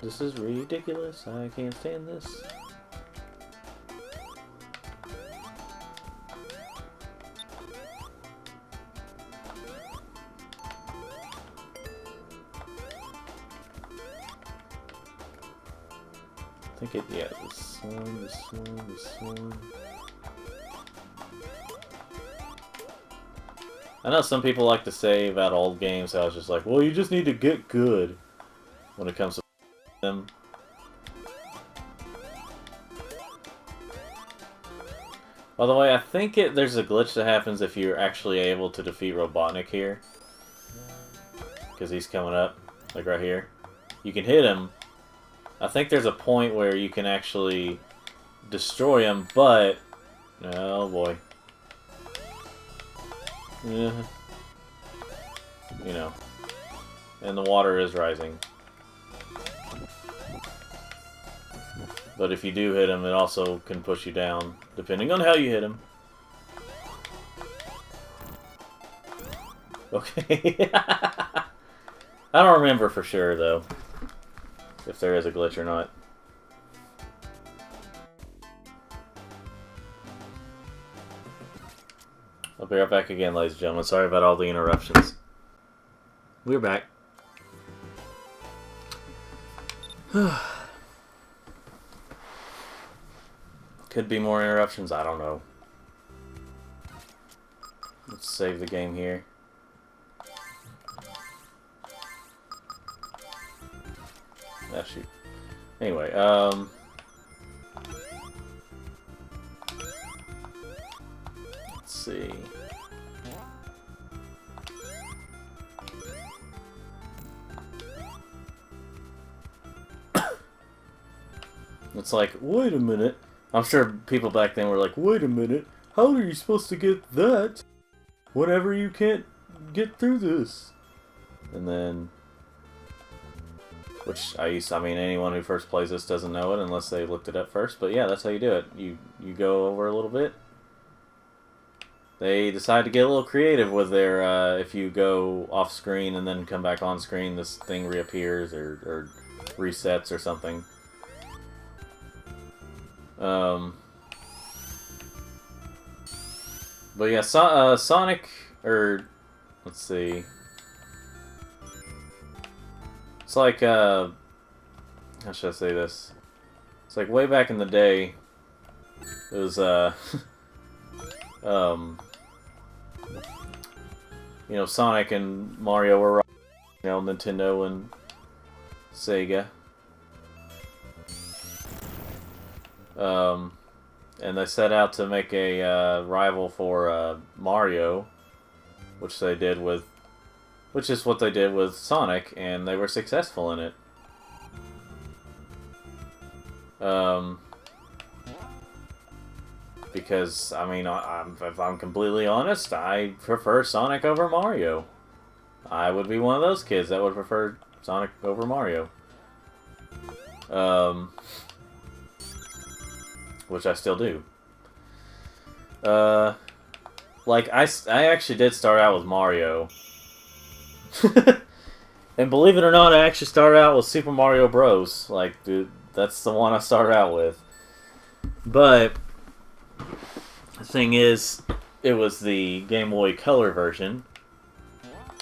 This is ridiculous. I can't stand this. I think it, yeah, this one, this one, this one. I know some people like to say about old games, I was just like, well, you just need to get good when it comes to them. By the way, I think there's a glitch that happens if you're actually able to defeat Robotnik here. Because he's coming up, like right here. You can hit him. I think there's a point where you can actually destroy him, but... Oh boy. Yeah. You know. And the water is rising. But if you do hit him, it also can push you down, depending on how you hit him. Okay. I don't remember for sure, though, if there is a glitch or not. I'll be right back again, ladies and gentlemen. Sorry about all the interruptions. We're back. Could be more interruptions, I don't know. Let's save the game here. Ah, shoot. Anyway, let's see. It's like, wait a minute. I'm sure people back then were like, wait a minute. How are you supposed to get that whenever you can't get through this? And then, which I mean, anyone who first plays this doesn't know it unless they looked it up first. But yeah, that's how you do it. You go over a little bit. They decide to get a little creative with their, if you go off screen and then come back on screen, this thing reappears or resets or something. But yeah, Sonic, or let's see, it's like, how should I say this? It's like way back in the day, it was, you know, Sonic and Mario were, you know, Nintendo and Sega. And they set out to make a rival for Mario, which they did with, which is what they did with Sonic, and they were successful in it. Because I mean, if I'm completely honest, I prefer Sonic over Mario. I would be one of those kids that would prefer Sonic over Mario. Which I still do. Like, I actually did start out with Mario. And believe it or not, I actually started out with Super Mario Bros. Like, dude, that's the one I started out with. But the thing is, it was the Game Boy Color version.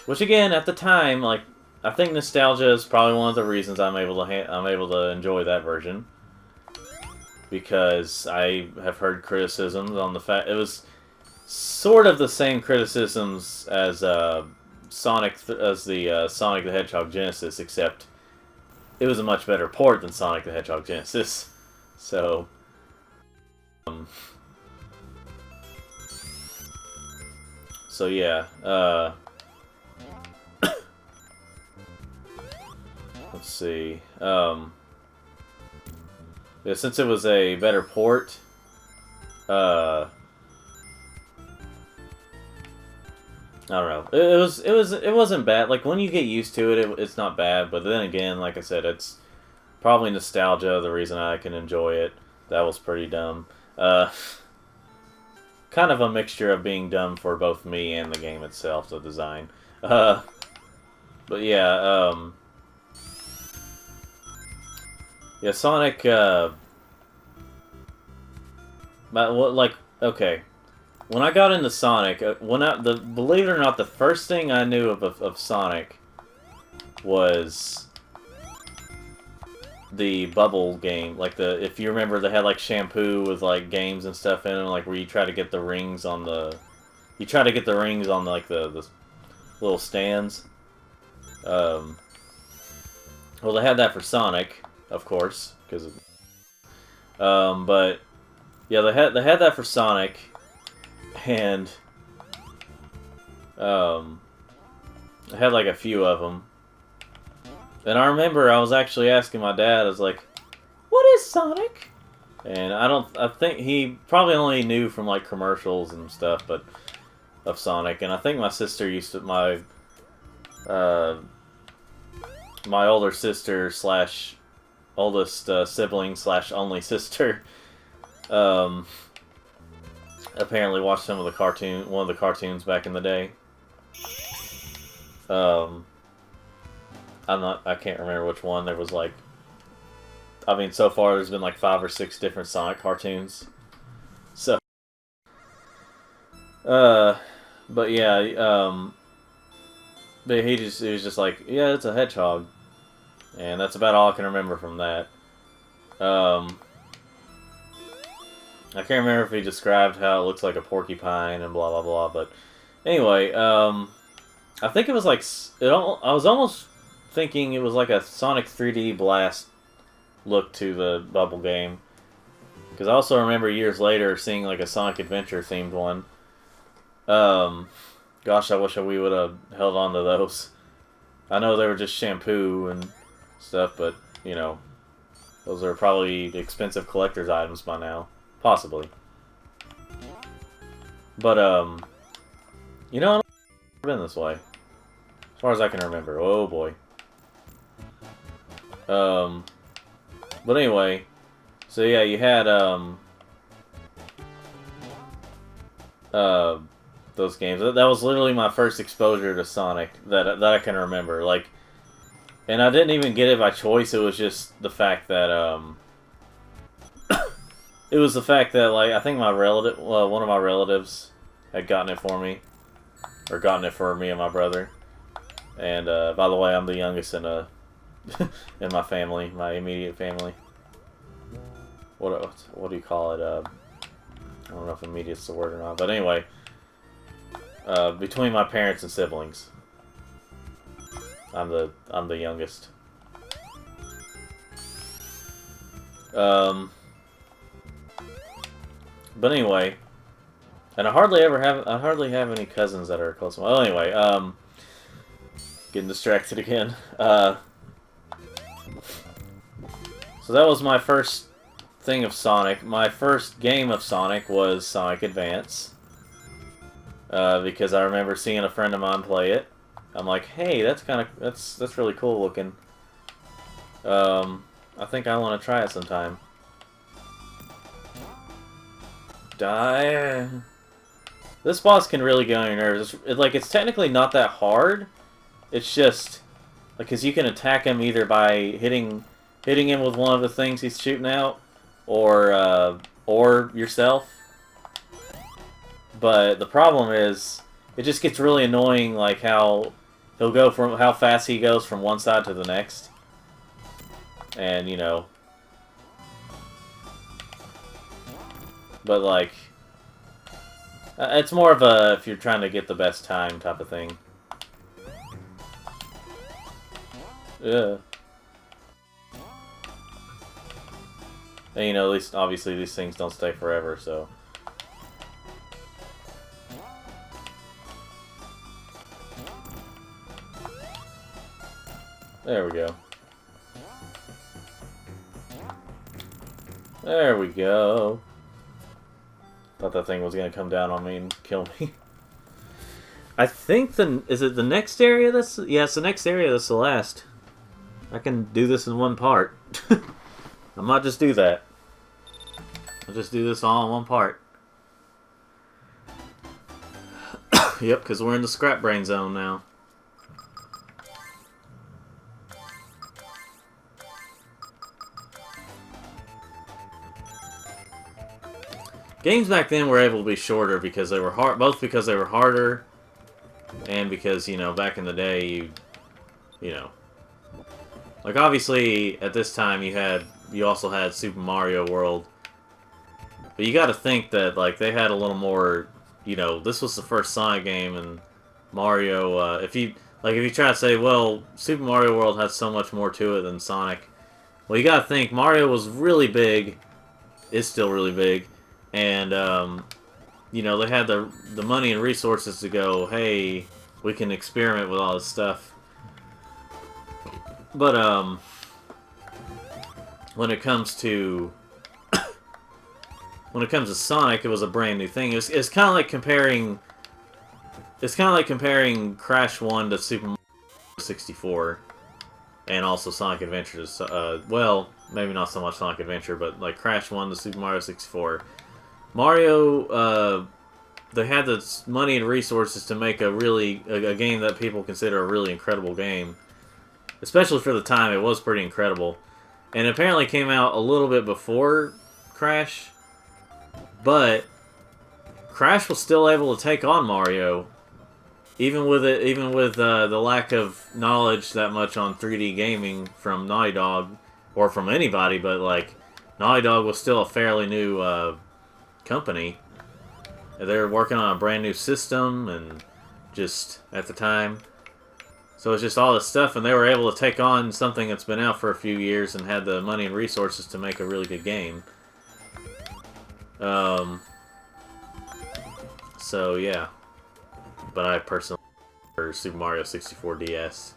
Which again, at the time, like, I think nostalgia is probably one of the reasons I'm able to enjoy that version. Because I have heard criticisms on the fact it was sort of the same criticisms as Sonic the Hedgehog Genesis, except it was a much better port than Sonic the Hedgehog Genesis. So, so yeah. Let's see. Yeah, since it was a better port, I don't know. It wasn't bad. Like, when you get used to it, it's not bad. But then again, like I said, it's probably nostalgia, the reason I can enjoy it. That was pretty dumb. Kind of a mixture of being dumb for both me and the game itself, the design. But yeah, yeah, Sonic, like, okay. When I got into Sonic, believe it or not, the first thing I knew of Sonic was the bubble game. Like, if you remember, they had, like, shampoo with, like, games and stuff in them, like, where you try to get the rings on the... You try to get the rings on, like, the little stands. Well, they had that for Sonic, of course, because but yeah, they had that for Sonic, and I had like a few of them, and I remember I was actually asking my dad, I was like, "What is Sonic?" And I think he probably only knew from like commercials and stuff, but of Sonic, and I think my sister used to my older sister slash oldest sibling slash only sister apparently watched one of the cartoons back in the day. I can't remember which one. There was like, I mean, so far there's been like 5 or 6 different Sonic cartoons. So, but yeah, but he was just like, yeah, it's a hedgehog. And that's about all I can remember from that. I can't remember if he described how it looks like a porcupine and blah blah blah, but anyway, I think it was like I was almost thinking it was like a Sonic 3D Blast look to the bubble game, because I also remember years later seeing like a Sonic Adventure themed one. Gosh, I wish we would have held on to those. I know they were just shampoo and stuff, but you know, those are probably expensive collector's items by now. Possibly. But, you know, I've never been this way. As far as I can remember. Oh, boy. But anyway, so yeah, you had, those games. That was literally my first exposure to Sonic that I can remember. Like, and I didn't even get it by choice. It was just the fact that, it was the fact that, like, I think my relative, one of my relatives had gotten it for me. Or gotten it for me and my brother. And, by the way, I'm the youngest in, in my family, my immediate family. What do you call it? I don't know if immediate's the word or not. But anyway, between my parents and siblings, I'm the youngest. But anyway, and I hardly have any cousins that are close. Well, anyway, getting distracted again. So that was my first thing of Sonic. My first game of Sonic was Sonic Advance, because I remember seeing a friend of mine play it. I'm like, hey, that's really cool looking. I think I want to try it sometime. Die. This boss can really get on your nerves. It's technically not that hard. It's just because you can attack him either by hitting him with one of the things he's shooting out, or yourself. But the problem is, it just gets really annoying, like how fast he goes from one side to the next, and you know. But, like, it's more of a if you're trying to get the best time type of thing. Yeah. And, you know, at least, obviously, these things don't stay forever, so. There we go. There we go. Thought that thing was gonna come down on me and kill me. I think is it the next area that's... Yeah, it's the next area that's the last. I can do this in one part. I might just do that. I'll just do this all in one part. Yep, because we're in the scrap brain zone now. Games back then were able to be shorter because they were both because they were harder, and because, you know, back in the day, you know, like obviously at this time you also had Super Mario World, but you got to think that like they had a little more, you know, this was the first Sonic game, and Mario. If you try to say, well, Super Mario World has so much more to it than Sonic, well, you got to think Mario was really big, is still really big. And, you know, they had the money and resources to go, hey, we can experiment with all this stuff. But, when it comes to Sonic, it was a brand new thing. It's kind of like comparing Crash 1 to Super Mario 64, and also Sonic Adventures. Well, maybe not so much Sonic Adventure, but like Crash 1 to Super Mario 64. Mario, they had the money and resources to make a game that people consider a really incredible game. Especially for the time, it was pretty incredible. And it apparently came out a little bit before Crash, but Crash was still able to take on Mario even with the lack of knowledge that much on 3D gaming from Naughty Dog, or from anybody, but like Naughty Dog was still a fairly new company. They were working on a brand new system, and just at the time, so it's just all this stuff, and they were able to take on something that's been out for a few years and had the money and resources to make a really good game. So yeah, but I personally prefer Super Mario 64 DS.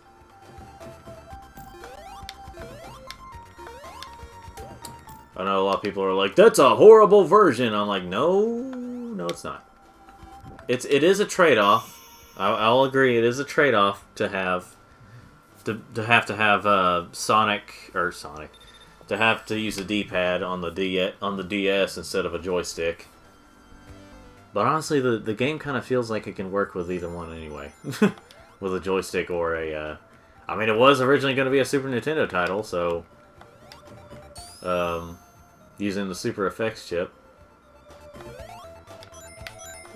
I know a lot of people are like, "That's a horrible version." I'm like, no, it's not. It is a trade-off. I'll agree, it is a trade-off to have Sonic to have to use a D-pad on the DS instead of a joystick. But honestly, the game kind of feels like it can work with either one anyway, with a joystick or a. I mean, it was originally going to be a Super Nintendo title, so using the Super Effects chip.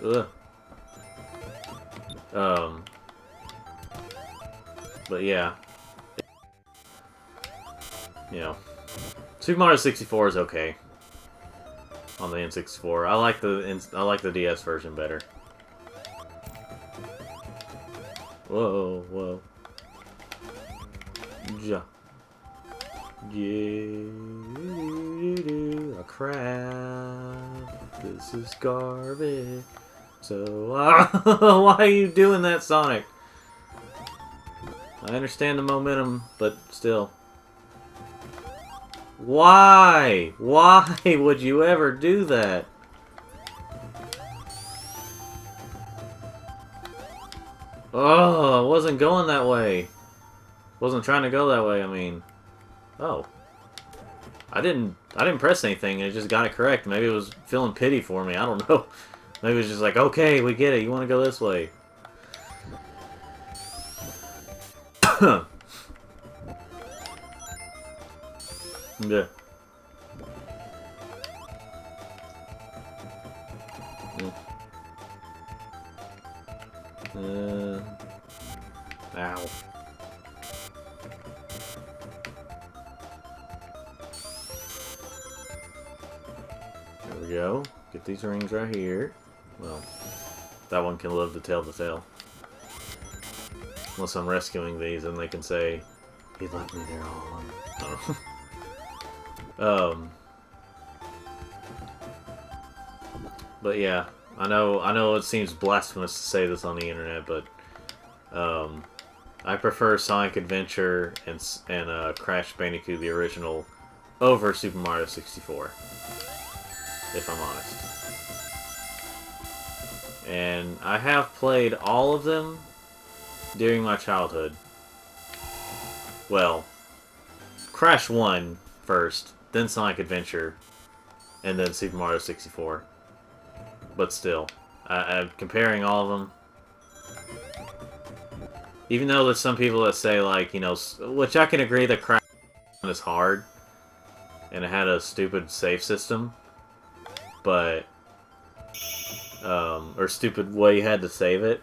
Ugh. But yeah, you know, Super Mario 64 is okay on the N64. I like the DS version better. Whoa. Ja. A crap. This is garbage. So, why are you doing that, Sonic? I understand the momentum, but still. Why? Why would you ever do that? Oh, I wasn't going that way. Wasn't trying to go that way, I mean. Oh. I didn't press anything, and it just got it correct. Maybe it was feeling pity for me, I don't know. Maybe it was just like, okay, we get it, you want to go this way. Yeah. Ow. There we go. Get these rings right here. Well, that one can live to tell the tale. Unless I'm rescuing these and they can say, he left me there all alone. But yeah, I know it seems blasphemous to say this on the internet, but I prefer Sonic Adventure and Crash Bandicoot the original over Super Mario 64, if I'm honest. And I have played all of them during my childhood. Well, Crash 1 first, then Sonic Adventure, and then Super Mario 64. But still, I'm comparing all of them. Even though there's some people that say, like, you know, which I can agree that Crash 1 is hard, and it had a stupid save system, but, or stupid way you had to save it.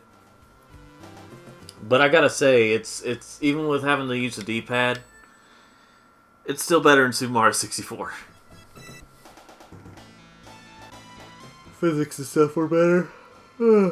But I gotta say, it's even with having to use the D-pad, it's still better in Super Mario 64. Physics and stuff were better. I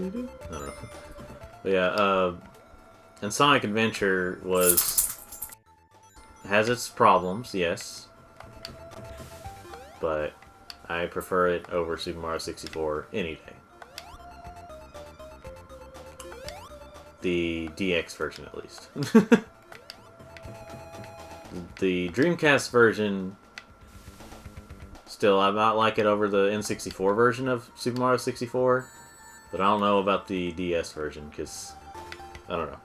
don't know. But yeah, and Sonic Adventure has its problems, yes, but I prefer it over Super Mario 64 any day. The DX version, at least. The Dreamcast version, still, I might like it over the N64 version of Super Mario 64, but I don't know about the DS version, because, I don't know.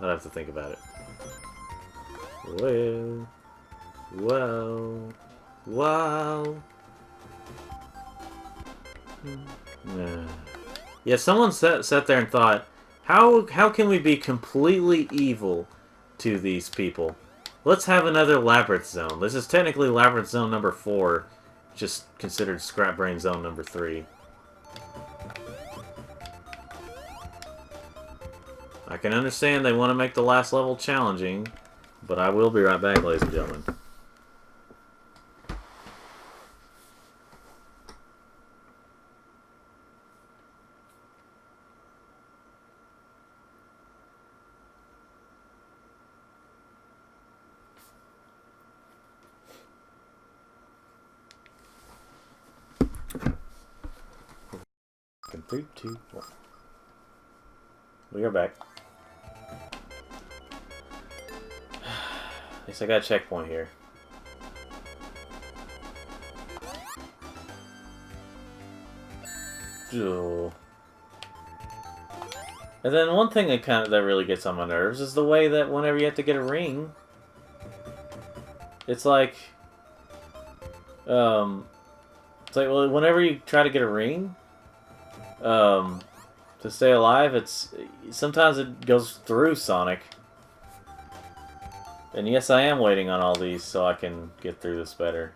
I'd have to think about it. Well, wow, wow. Yeah, someone sat there and thought, how can we be completely evil to these people? Let's have another Labyrinth Zone. This is technically Labyrinth Zone number 4, just considered Scrap Brain Zone number 3. I can understand they want to make the last level challenging, but I will be right back, ladies and gentlemen. In 3, 2, 1. We are back. At least I got a checkpoint here. And then one thing that really gets on my nerves is the way that whenever you have to get a ring, it's like, well, whenever you try to get a ring, to stay alive, sometimes it goes through Sonic. And yes, I am waiting on all these so I can get through this better.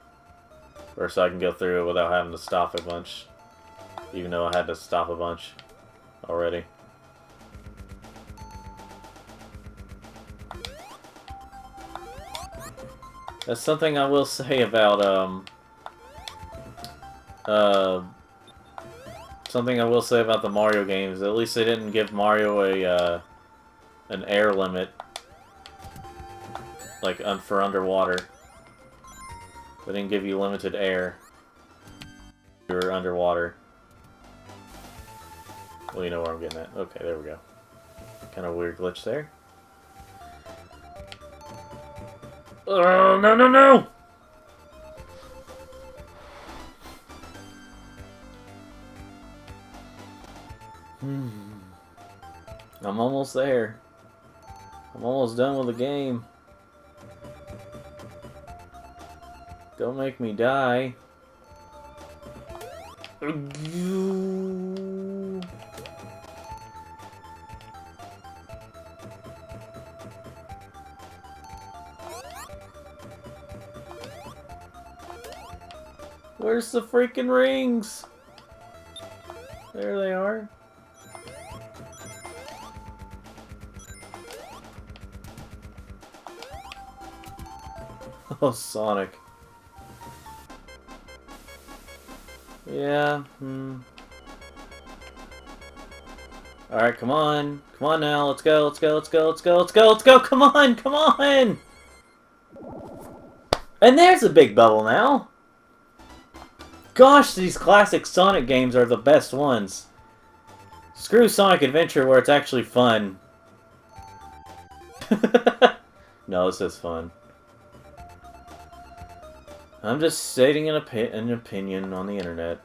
Or so I can go through it without having to stop a bunch. Even though I had to stop a bunch already. That's something I will say about, something I will say about the Mario games. At least they didn't give Mario an air limit. Like, for underwater. They didn't give you limited air. You're underwater. Well, you know where I'm getting at. Okay, there we go. Kind of weird glitch there. Oh, no, no, no! I'm almost there. I'm almost done with the game. Don't make me die. Where's the freaking rings? There they are. Oh, Sonic. Yeah, Alright, come on. Come on now, let's go, let's go, let's go, let's go, let's go, let's go, come on, come on! And there's a big bubble now! Gosh, these classic Sonic games are the best ones. Screw Sonic Adventure where it's actually fun. No, this is fun. I'm just stating an opinion on the internet.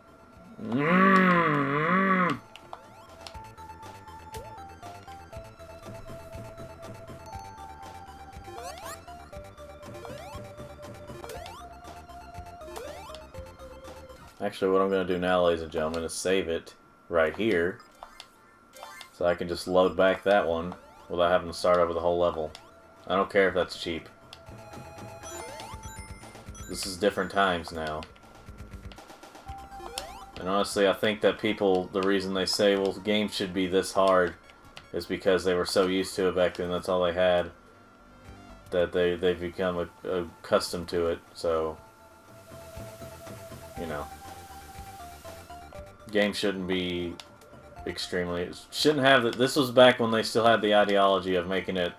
Actually, what I'm going to do now, ladies and gentlemen, is save it right here. So I can just load back that one without having to start over the whole level. I don't care if that's cheap. This is different times now. And honestly, I think that people, the reason they say, well, games should be this hard, is because they were so used to it back then, that's all they had. That they've become accustomed to it, so... You know. Games shouldn't be extremely... Shouldn't have... This was back when they still had the ideology of making it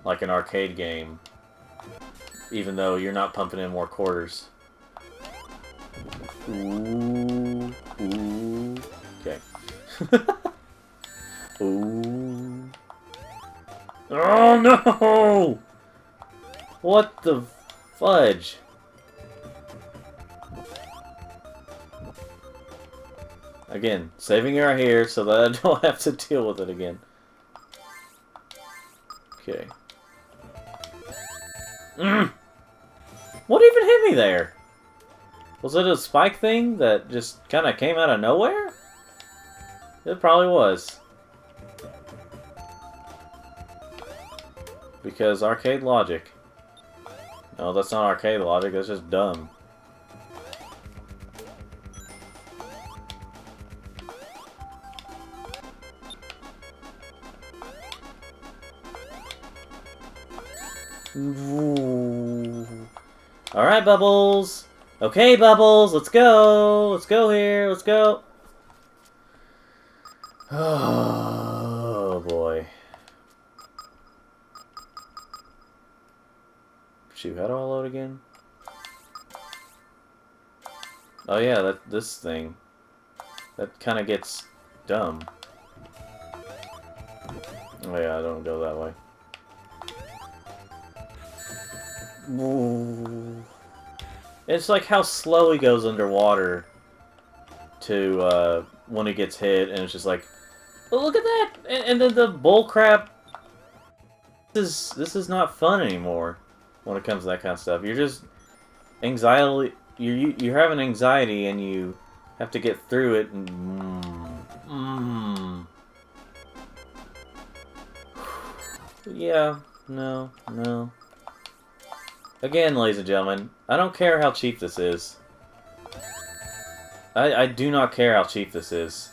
like an arcade game. Even though you're not pumping in more quarters. Ooh. Ooh. Okay. Ooh. Oh no! What the fudge? Again, saving it right here so that I don't have to deal with it again. Okay. What even hit me there? Was it a spike thing that just kind of came out of nowhere? It probably was. Because arcade logic. No, that's not arcade logic, that's just dumb. Alright, Bubbles! Okay, Bubbles, let's go! Let's go here, let's go! Oh, boy. Shoot, how do I load again? Oh yeah, this thing. That kind of gets dumb. Oh yeah, I don't go that way. Ooh. It's like how slow he goes underwater to when he gets hit, and it's just like, oh, look at that! And then the bull crap. This is not fun anymore when it comes to that kind of stuff. You're just anxiety. You're having anxiety, and you have to get through it. And yeah, no. Again, ladies and gentlemen, I don't care how cheap this is. I do not care how cheap this is.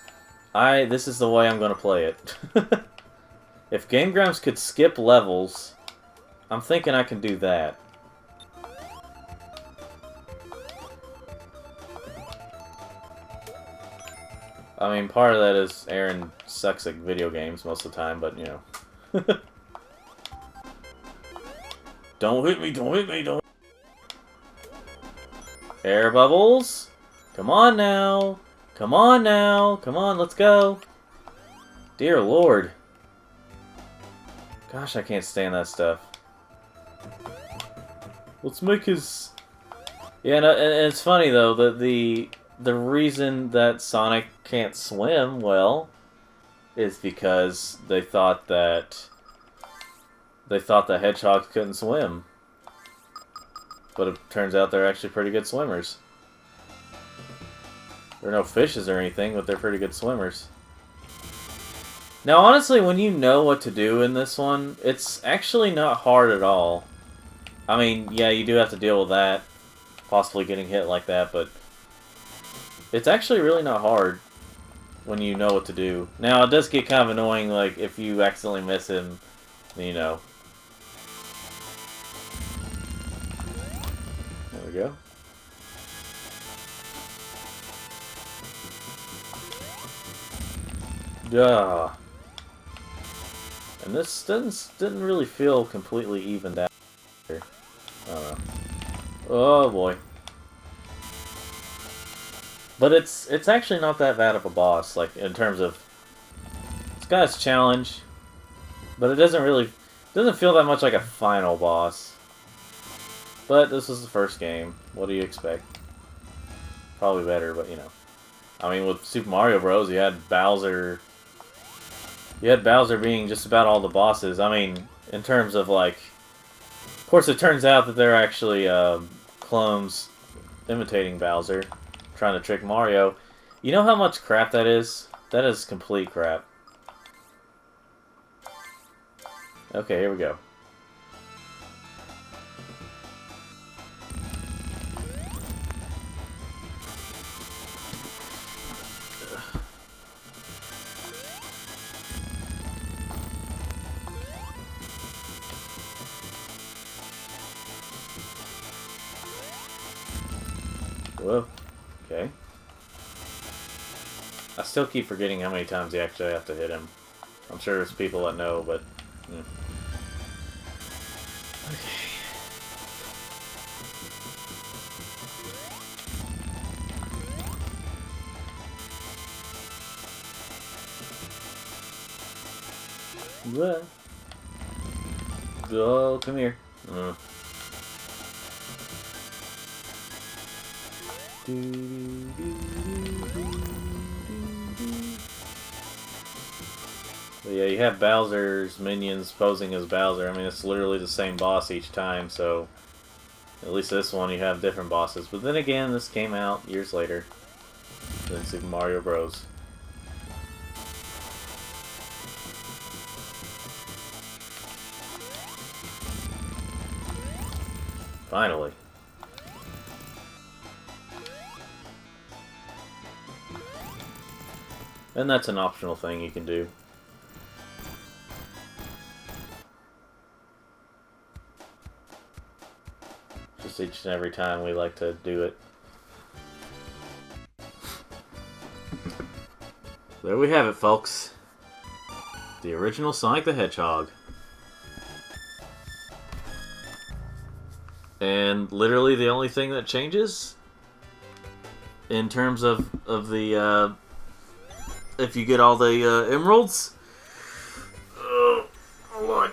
This is the way I'm going to play it. If Game Grumps could skip levels, I'm thinking I can do that. I mean, part of that is Aaron sucks at video games most of the time, but, you know. Don't hit me, don't hit me, don't... Air bubbles! Come on now! Come on now! Come on, let's go! Dear Lord. Gosh, I can't stand that stuff. Let's make his... Yeah, no, and it's funny, though, that the reason that Sonic can't swim well is because they thought that hedgehogs couldn't swim. But it turns out they're actually pretty good swimmers. They're no fishes or anything, but they're pretty good swimmers. Now, honestly, when you know what to do in this one, it's actually not hard at all. I mean, yeah, you do have to deal with that. Possibly getting hit like that, but... it's actually really not hard when you know what to do. Now, it does get kind of annoying, like, if you accidentally miss him, you know. There we go. Duh. And this didn't really feel completely evened out here. I don't know. Oh boy. But it's actually not that bad of a boss, like in terms of it's got its challenge, but it doesn't feel that much like a final boss. But this is the first game. What do you expect? Probably better, but you know. I mean, with Super Mario Bros, you had Bowser. You had Bowser being just about all the bosses. I mean, in terms of like, of course, it turns out that they're actually clones imitating Bowser, trying to trick Mario. You know how much crap that is? That is complete crap. Okay, here we go. Whoa. Okay. I still keep forgetting how many times you actually have to hit him. I'm sure there's people that know, but... Okay. What? Oh, come here. But yeah, you have Bowser's minions posing as Bowser. I mean, it's literally the same boss each time, so At least this one you have different bosses. But then again, this came out years later than Super Mario Bros. Finally. And that's an optional thing you can do. Just each and every time we like to do it. There we have it, folks. The original Sonic the Hedgehog. And literally the only thing that changes in terms of the if you get all the emeralds. Oh Lord.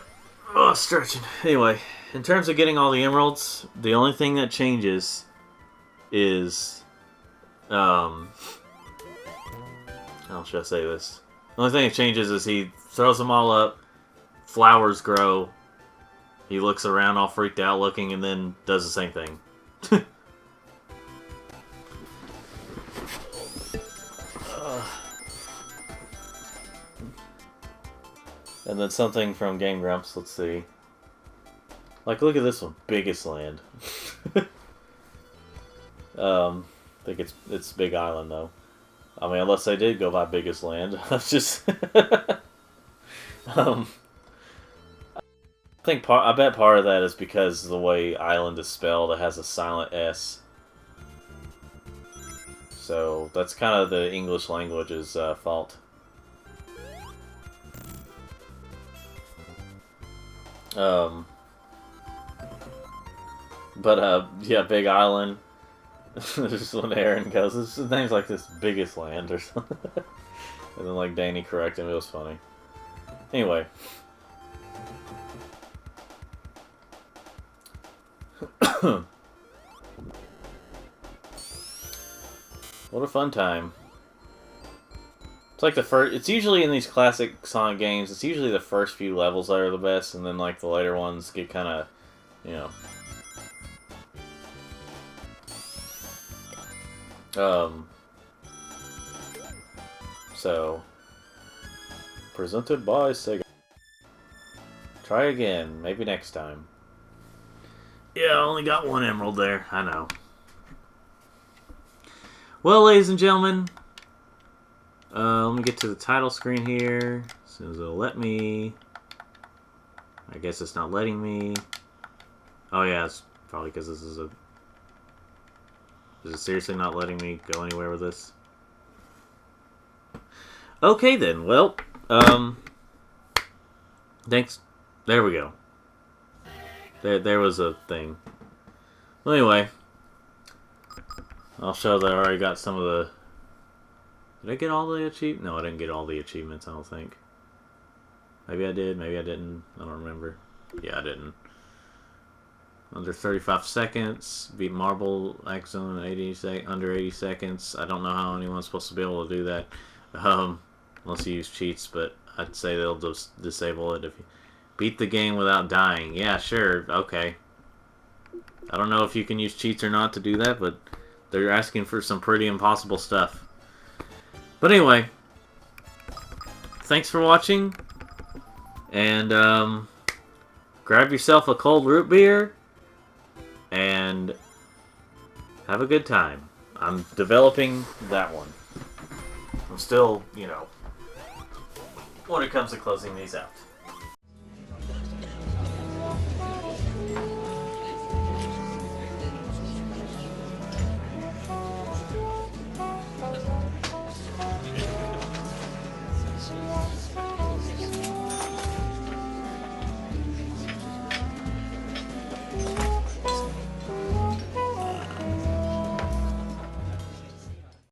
Oh, stretching. Anyway, in terms of getting all the emeralds, the only thing that changes is how should I say this? The only thing that changes is he throws them all up, flowers grow, he looks around all freaked out looking, and then does the same thing. And then something from Game Grumps, let's see. Like, look at this one, biggest land. I think it's Big Island, though. I mean, unless they did go by biggest land. I just... I bet part of that is because the way island is spelled, it has a silent S. So that's kind of the English language's fault. Yeah, Big Island. Just when Aaron goes, his name's like this biggest land or something. And then like Danny corrected him, it was funny. Anyway. What a fun time. It's like the first, it's usually in these classic Sonic games, it's usually the first few levels that are the best, and then like the later ones get kind of, you know. So, presented by Sega. Try again, maybe next time. Yeah, I only got one emerald there, I know. Well, ladies and gentlemen, let me get to the title screen here, as soon as it'll let me. I guess it's not letting me. Oh yeah, it's probably because this is a... Is it seriously not letting me go anywhere with this? Okay then, well, thanks. There we go. There was a thing. Well, anyway, I'll show that I already got some of the... Did I get all the achievements? No, I didn't get all the achievements, I don't think. Maybe I did, maybe I didn't. I don't remember. Yeah, I didn't. Under 35 seconds. Beat Marble X Zone in under 80 seconds. I don't know how anyone's supposed to be able to do that. Unless you use cheats, but I'd say they'll just disable it if you... Beat the game without dying. Yeah, sure, okay. I don't know if you can use cheats or not to do that, but they're asking for some pretty impossible stuff. But anyway, thanks for watching, and grab yourself a cold root beer, and have a good time. I'm developing that one. I'm still, you know, when it comes to closing these out.